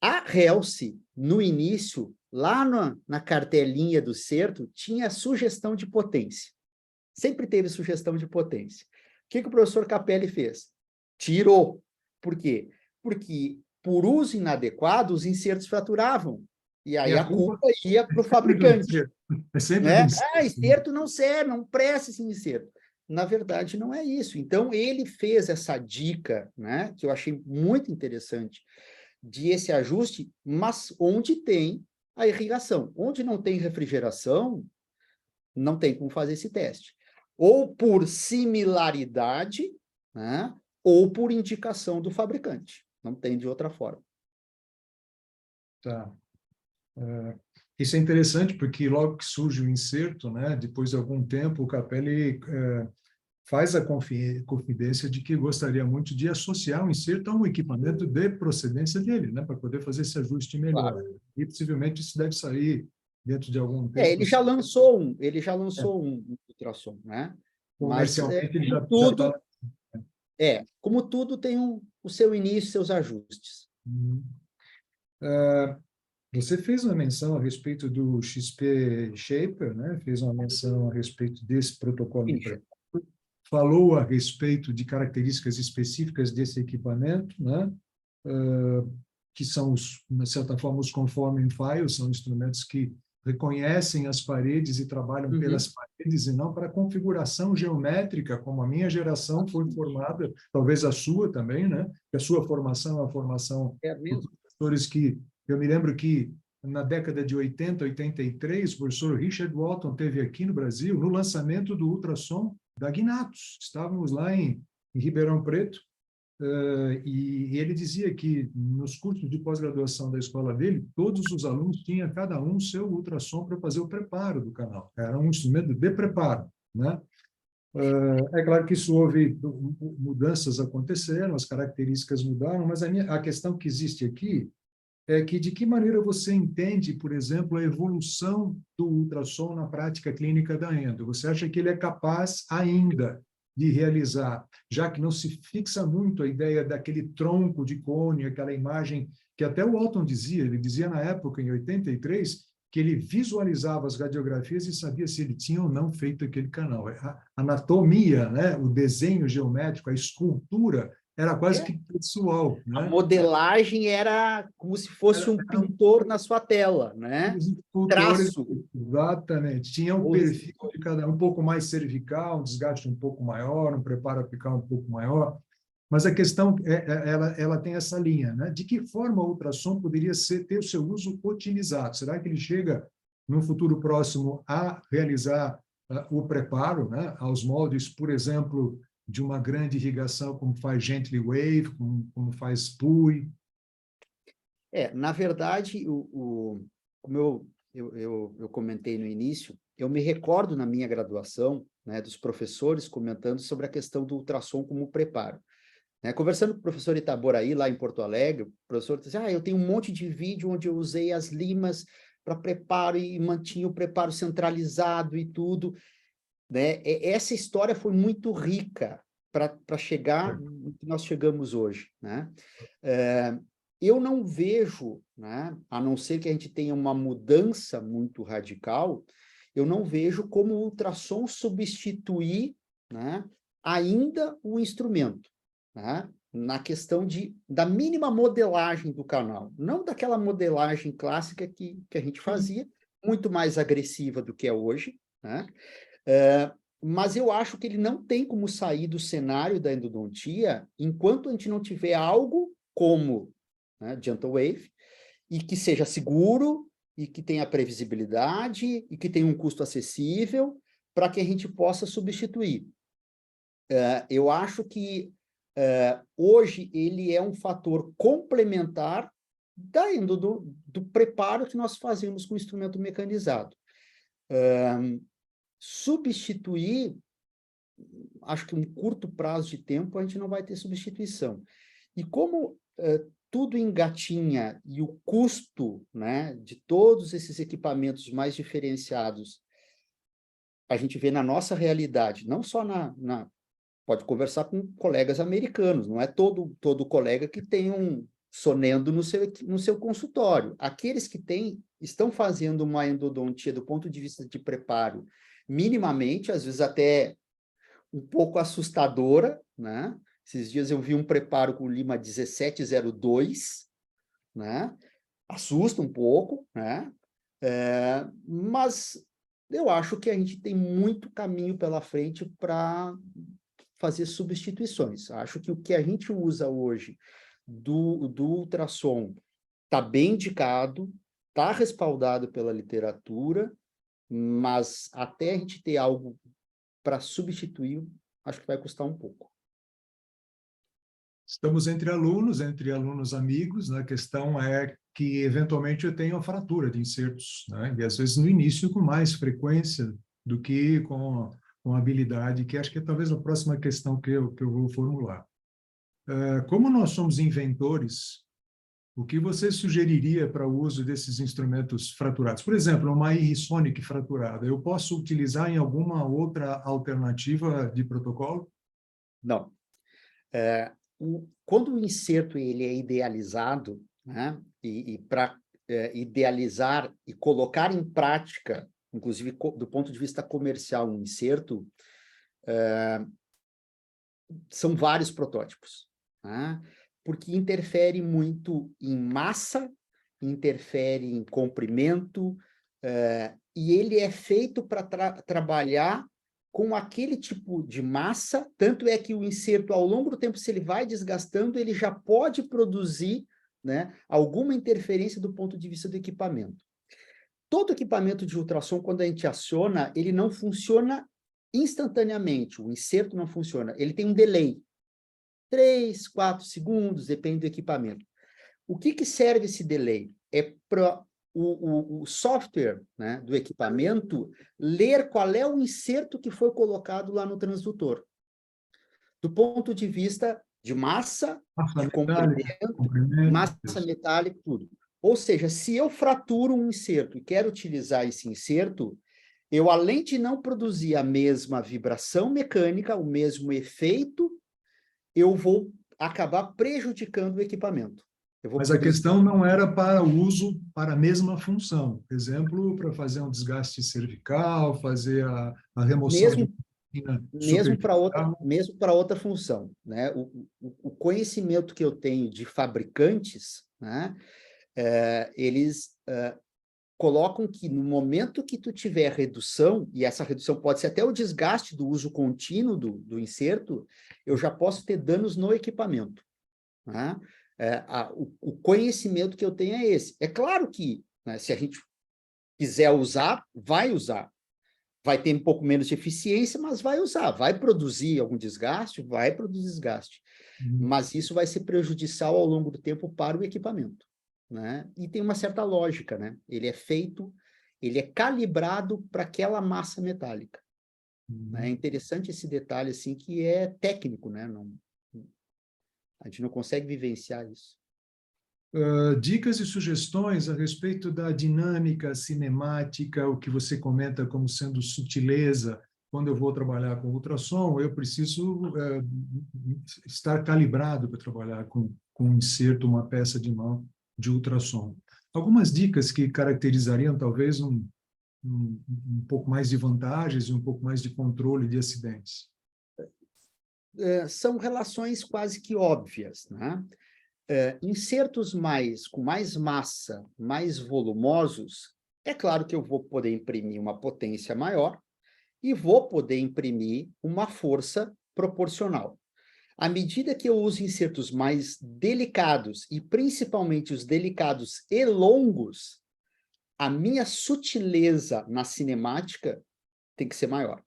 a Helsi, no início, lá na cartelinha do inserto, tinha sugestão de potência. Sempre teve sugestão de potência. O que o professor Capelli fez? Tirou. Por quê? Porque, por uso inadequado, os insertos fraturavam. E aí a culpa ia para o fabricante. Né? Inserto não serve, não presta esse inserto. Na verdade, não é isso. Então, ele fez essa dica, né, que eu achei muito interessante, de esse ajuste, mas onde tem a irrigação. Onde não tem refrigeração, não tem como fazer esse teste. Ou por similaridade, né, ou por indicação do fabricante. Não tem de outra forma. Tá. Isso é interessante, porque logo que surge o inserto, né, depois de algum tempo, o Capelli faz a confidência de que gostaria muito de associar o inserto a um equipamento de procedência dele, né, para poder fazer esse ajuste melhor. Claro. E possivelmente isso deve sair dentro de algum tempo. Ele já lançou um ultrassom, né? Mas, Comercialmente, ele já tudo, está... como tudo tem o seu início, seus ajustes. Você fez uma menção a respeito do XP Shaper, né? Fez uma menção a respeito desse protocolo de Finisher. preparo, falou a respeito de características específicas desse equipamento, né? Que são, de certa forma, os conforming files, são instrumentos que reconhecem as paredes e trabalham pelas paredes e não para a configuração geométrica, como a minha geração foi formada, talvez a sua também, né? Que a sua formação é a formação É de mesmo? professores que... Eu me lembro que, na década de 80, 83, o professor Richard Walton esteve aqui no Brasil, no lançamento do ultrassom da Gnatus. Estávamos lá em Ribeirão Preto, e ele dizia que nos cursos de pós-graduação da escola dele, todos os alunos tinham cada um seu ultrassom para fazer o preparo do canal. Era um instrumento de preparo, né? É claro que isso houve, mudanças aconteceram, as características mudaram, mas a questão que existe aqui é que de que maneira você entende, por exemplo, a evolução do ultrassom na prática clínica da endo? Você acha que ele é capaz ainda de realizar, já que não se fixa muito a ideia daquele tronco de cone, aquela imagem que até o Walton dizia, ele dizia na época, em 83, que ele visualizava as radiografias e sabia se ele tinha ou não feito aquele canal. A anatomia, né? O desenho geométrico, a escultura, era quase que pessoal, A né? modelagem era como se fosse um Eram pintor na sua tela, né? os escultores, Traço. exatamente. Tinha um Os perfil de cada um pouco mais cervical, um desgaste um pouco maior, um preparo apical um pouco maior. Mas a questão, ela tem essa linha, né? De que forma o ultrassom poderia ter o seu uso otimizado? Será que ele chega, no futuro próximo, a realizar o preparo, né? Aos moldes, por exemplo, de uma grande irrigação, como faz Gently Wave, como faz PUI? Na verdade, como eu comentei no início, eu me recordo na minha graduação, né, dos professores comentando sobre a questão do ultrassom como preparo. Né? Conversando com o professor Itaboraí, lá em Porto Alegre, o professor disse, eu tenho um monte de vídeo onde eu usei as limas para preparo e mantinha o preparo centralizado e tudo. Né? Essa história foi muito rica para chegar no que nós chegamos hoje. Né? Eu não vejo, né, a não ser que a gente tenha uma mudança muito radical, eu não vejo como o ultrassom substituir, né, ainda o instrumento, né, na questão da mínima modelagem do canal, não daquela modelagem clássica que a gente fazia, muito mais agressiva do que é hoje, né? Mas eu acho que ele não tem como sair do cenário da endodontia enquanto a gente não tiver algo como, né, Gentle Wave, e que seja seguro, e que tenha previsibilidade, e que tenha um custo acessível, para que a gente possa substituir. Eu acho que hoje ele é um fator complementar do preparo que nós fazemos com o instrumento mecanizado. Substituir, acho que um curto prazo de tempo a gente não vai ter substituição. E como tudo engatinha e o custo, né, de todos esses equipamentos mais diferenciados, a gente vê na nossa realidade, não só pode conversar com colegas americanos, não é todo colega que tem um sonendo no seu consultório. Aqueles que estão fazendo uma endodontia do ponto de vista de preparo, minimamente, às vezes até um pouco assustadora, né? Esses dias eu vi um preparo com lima 1702, né? Assusta um pouco, né? Mas eu acho que a gente tem muito caminho pela frente para fazer substituições. Acho que o que a gente usa hoje do ultrassom está bem indicado, está respaldado pela literatura, mas até a gente ter algo para substituir, acho que vai custar um pouco. Estamos entre alunos amigos, né? A questão é que, eventualmente, eu tenho a fratura de insertos, né? E, às vezes, no início, com mais frequência do que com habilidade, que acho que é talvez a próxima questão que eu vou formular. Como nós somos inventores, o que você sugeriria para o uso desses instrumentos fraturados? Por exemplo, uma Irrisonic fraturada, eu posso utilizar em alguma outra alternativa de protocolo? Não. Quando o inserto ele é idealizado, né, e para idealizar e colocar em prática, inclusive do ponto de vista comercial, um inserto, são vários protótipos, né, porque interfere muito em massa, interfere em comprimento, e ele é feito para trabalhar com aquele tipo de massa, tanto é que o inserto, ao longo do tempo, se ele vai desgastando, ele já pode produzir, né, alguma interferência do ponto de vista do equipamento. Todo equipamento de ultrassom, quando a gente aciona, ele não funciona instantaneamente, o inserto não funciona, ele tem um delay, 3, 4 segundos, depende do equipamento. O que serve esse delay? É para o software, né, do equipamento ler qual é o inserto que foi colocado lá no transdutor. Do ponto de vista de massa, de comprimento, massa metálica, tudo. Ou seja, se eu fraturo um inserto e quero utilizar esse inserto, eu, além de não produzir a mesma vibração mecânica, o mesmo efeito, eu vou acabar prejudicando o equipamento. Mas a questão não era para uso para a mesma função. Por exemplo, para fazer um desgaste cervical, fazer a remoção de mesmo para outra função, né? O conhecimento que eu tenho de fabricantes, né, eles colocam que no momento que tu tiver redução, e essa redução pode ser até o desgaste do uso contínuo do inserto, eu já posso ter danos no equipamento, né? O conhecimento que eu tenho é esse. É claro que, né, se a gente quiser usar, vai usar. Vai ter um pouco menos de eficiência, mas vai usar. Vai produzir algum desgaste? Vai produzir desgaste. Mas isso vai ser prejudicial ao longo do tempo para o equipamento, né? E tem uma certa lógica, né? Ele é feito, ele é calibrado para aquela massa metálica. É interessante esse detalhe, assim, que é técnico, né? A gente não consegue vivenciar isso. Dicas e sugestões a respeito da dinâmica cinemática, o que você comenta como sendo sutileza. Quando eu vou trabalhar com ultrassom, eu preciso estar calibrado para trabalhar com um inserto, uma peça de mão de ultrassom. Algumas dicas que caracterizariam talvez um pouco mais de vantagens e um pouco mais de controle de acidentes. São relações quase que óbvias, né? Insertos com mais massa, mais volumosos, é claro que eu vou poder imprimir uma potência maior e vou poder imprimir uma força proporcional. À medida que eu uso insertos mais delicados, e principalmente os delicados e longos, a minha sutileza na cinemática tem que ser maior.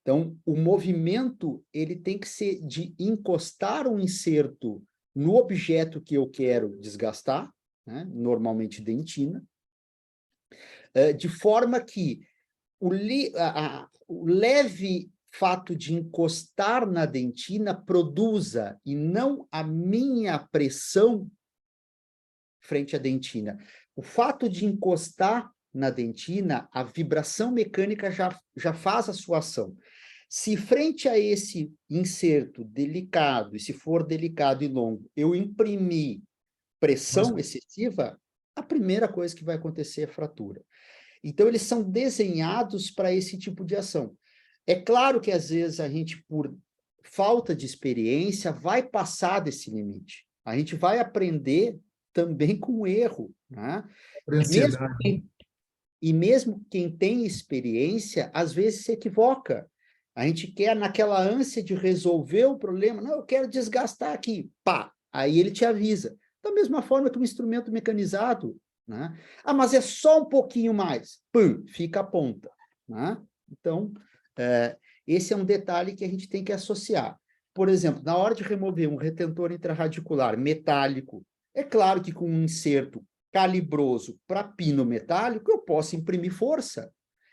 Então, o movimento ele tem que ser de encostar um inserto no objeto que eu quero desgastar, né? Normalmente dentina, de forma que o leve fato de encostar na dentina produza, e não a minha pressão frente à dentina. O fato de encostar na dentina, a vibração mecânica já faz a sua ação. Se frente a esse inserto delicado, e se for delicado e longo, eu imprimir pressão excessiva, a primeira coisa que vai acontecer é fratura. Então, eles são desenhados para esse tipo de ação. É claro que, às vezes, a gente, por falta de experiência, vai passar desse limite. A gente vai aprender também com o erro, né? Mesmo quem tem experiência, às vezes se equivoca. A gente quer, naquela ânsia de resolver o problema, não, eu quero desgastar aqui, pá, aí ele te avisa. Da mesma forma que um instrumento mecanizado, né? Ah, mas é só um pouquinho mais, pum, fica a ponta, né? Então, esse é um detalhe que a gente tem que associar. Por exemplo, na hora de remover um retentor intrarradicular metálico, é claro que com um inserto calibroso para pino metálico, eu posso imprimir força.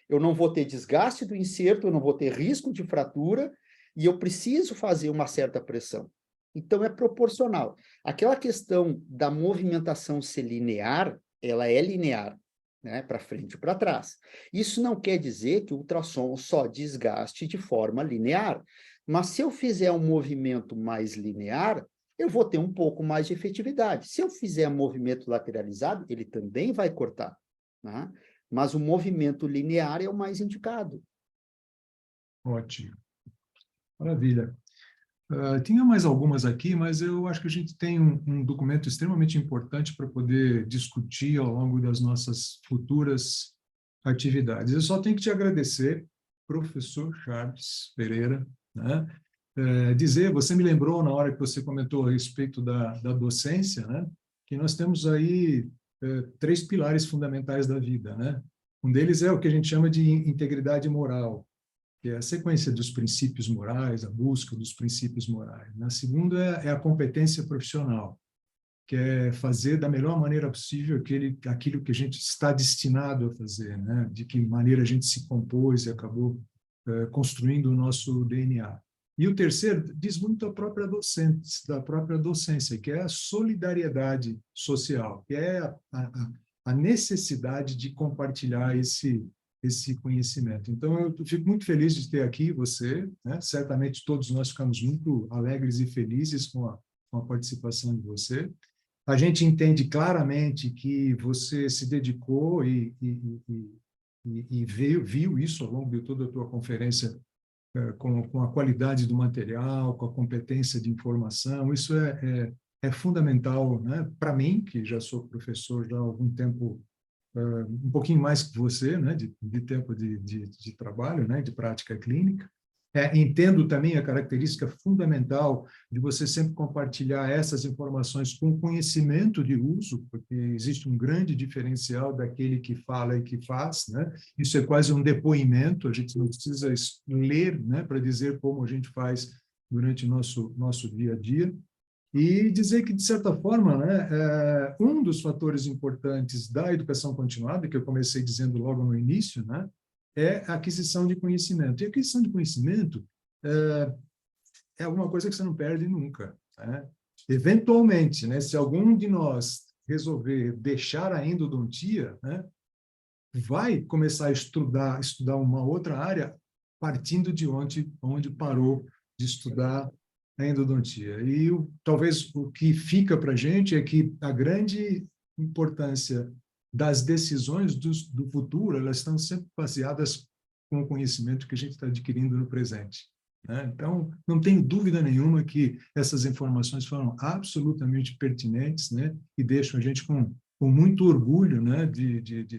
Eu não vou ter desgaste do inserto, eu não vou ter risco de fratura, e eu preciso fazer uma certa pressão. Então, é proporcional. Aquela questão da movimentação ser linear, ela é linear, né, para frente e para trás. Isso não quer dizer que o ultrassom só desgaste de forma linear, mas se eu fizer um movimento mais linear, eu vou ter um pouco mais de efetividade. Se eu fizer um movimento lateralizado, ele também vai cortar, né? Mas o movimento linear é o mais indicado. Ótimo. Maravilha. Tinha mais algumas aqui, mas eu acho que a gente tem um documento extremamente importante para poder discutir ao longo das nossas futuras atividades. Eu só tenho que te agradecer, professor Charles Pereira, né? Dizer, você me lembrou na hora que você comentou a respeito da docência, né? Que nós temos aí três pilares fundamentais da vida, né? Um deles é o que a gente chama de integridade moral, que é a sequência dos princípios morais, a busca dos princípios morais. Na segunda é a competência profissional, que é fazer da melhor maneira possível aquilo que a gente está destinado a fazer, né? De que maneira a gente se compôs e acabou construindo o nosso DNA. E o terceiro diz muito da própria docência, que é a solidariedade social, que é a necessidade de compartilhar esse conhecimento. Então, eu fico muito feliz de ter aqui você, né? Certamente todos nós ficamos muito alegres e felizes com a participação de você. A gente entende claramente que você se dedicou e viu isso ao longo de toda a tua conferência, com a qualidade do material, com a competência de informação. Isso é fundamental, né? Para mim, que já sou professor já há algum tempo, um pouquinho mais que você, né, de tempo de trabalho, né, de prática clínica. Entendo também a característica fundamental de você sempre compartilhar essas informações com conhecimento de uso, porque existe um grande diferencial daquele que fala e que faz, né? Isso é quase um depoimento, a gente não precisa ler, né, para dizer como a gente faz durante o nosso dia a dia. E dizer que, de certa forma, né, um dos fatores importantes da educação continuada, que eu comecei dizendo logo no início, né, é a aquisição de conhecimento. E a aquisição de conhecimento é alguma coisa que você não perde nunca, né? Eventualmente, né, se algum de nós resolver deixar a endodontia, né, vai começar a estudar uma outra área partindo de onde parou de estudar a endodontia. E talvez o que fica para a gente é que a grande importância das decisões do futuro, elas estão sempre baseadas com o conhecimento que a gente está adquirindo no presente, né? Então, não tenho dúvida nenhuma que essas informações foram absolutamente pertinentes, né? E deixam a gente com muito orgulho, né?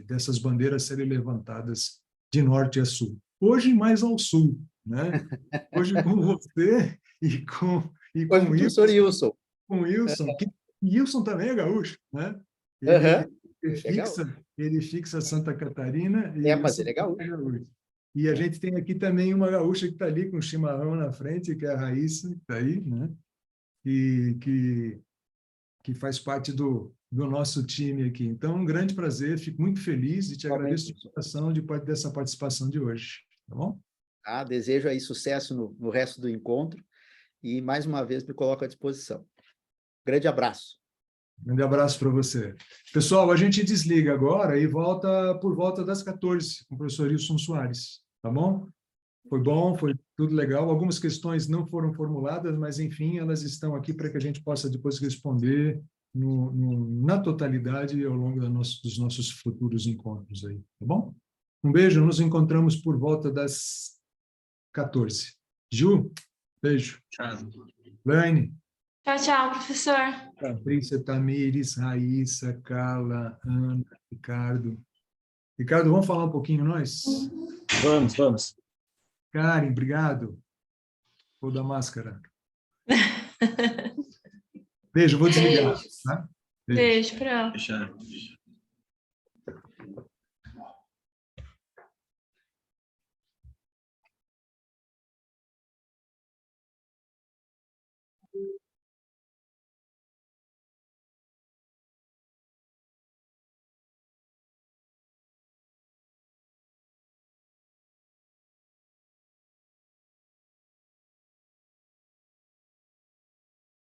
Dessas bandeiras serem levantadas de norte a sul. Hoje, mais ao sul, né? Hoje com você Oi, com professor Wilson. Wilson, que Wilson também é gaúcho, né? Ele, Uhum. ele Legal. fixa Santa Catarina e Mas Wilson ele é é gaúcho. gaúcho. E a gente tem aqui também uma gaúcha que está ali com o chimarrão na frente, que é a Raíssa, que está aí, né? E que faz parte do nosso time aqui. Então, um grande prazer, fico muito feliz e te agradeço de coração dessa participação de hoje, tá bom? Desejo aí sucesso no resto do encontro e, mais uma vez, me coloco à disposição. Grande abraço. Grande abraço para você. Pessoal, a gente desliga agora e volta por volta das 14 com o professor Wilson Soares, tá bom? Foi bom, foi tudo legal. Algumas questões não foram formuladas, mas, enfim, elas estão aqui para que a gente possa depois responder na totalidade ao longo dos nossos futuros encontros aí, tá bom? Um beijo, nos encontramos por volta das 14. Ju, beijo. Tchau. Laine. Tchau, tchau, professor. Patrícia, Tamires, Raíssa, Carla, Ana, Ricardo. Ricardo, vamos falar um pouquinho nós? Vamos. Karen, obrigado. Vou dar máscara. Beijo, vou desligar. Tá? Beijo, Pro. Fechado.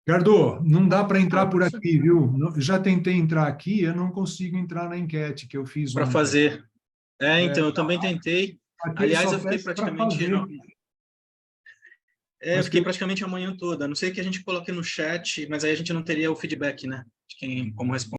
Ricardo, não dá para entrar por aqui, viu? Já tentei entrar aqui, eu não consigo entrar na enquete que eu fiz Para ontem. fazer. Então, eu também tentei. Aqui ele Aliás, só eu fiquei pede para praticamente... fazer. eu Mas fiquei que- praticamente a manhã toda. A não sei que a gente coloque no chat, mas aí a gente não teria o feedback, né? De quem, como responder.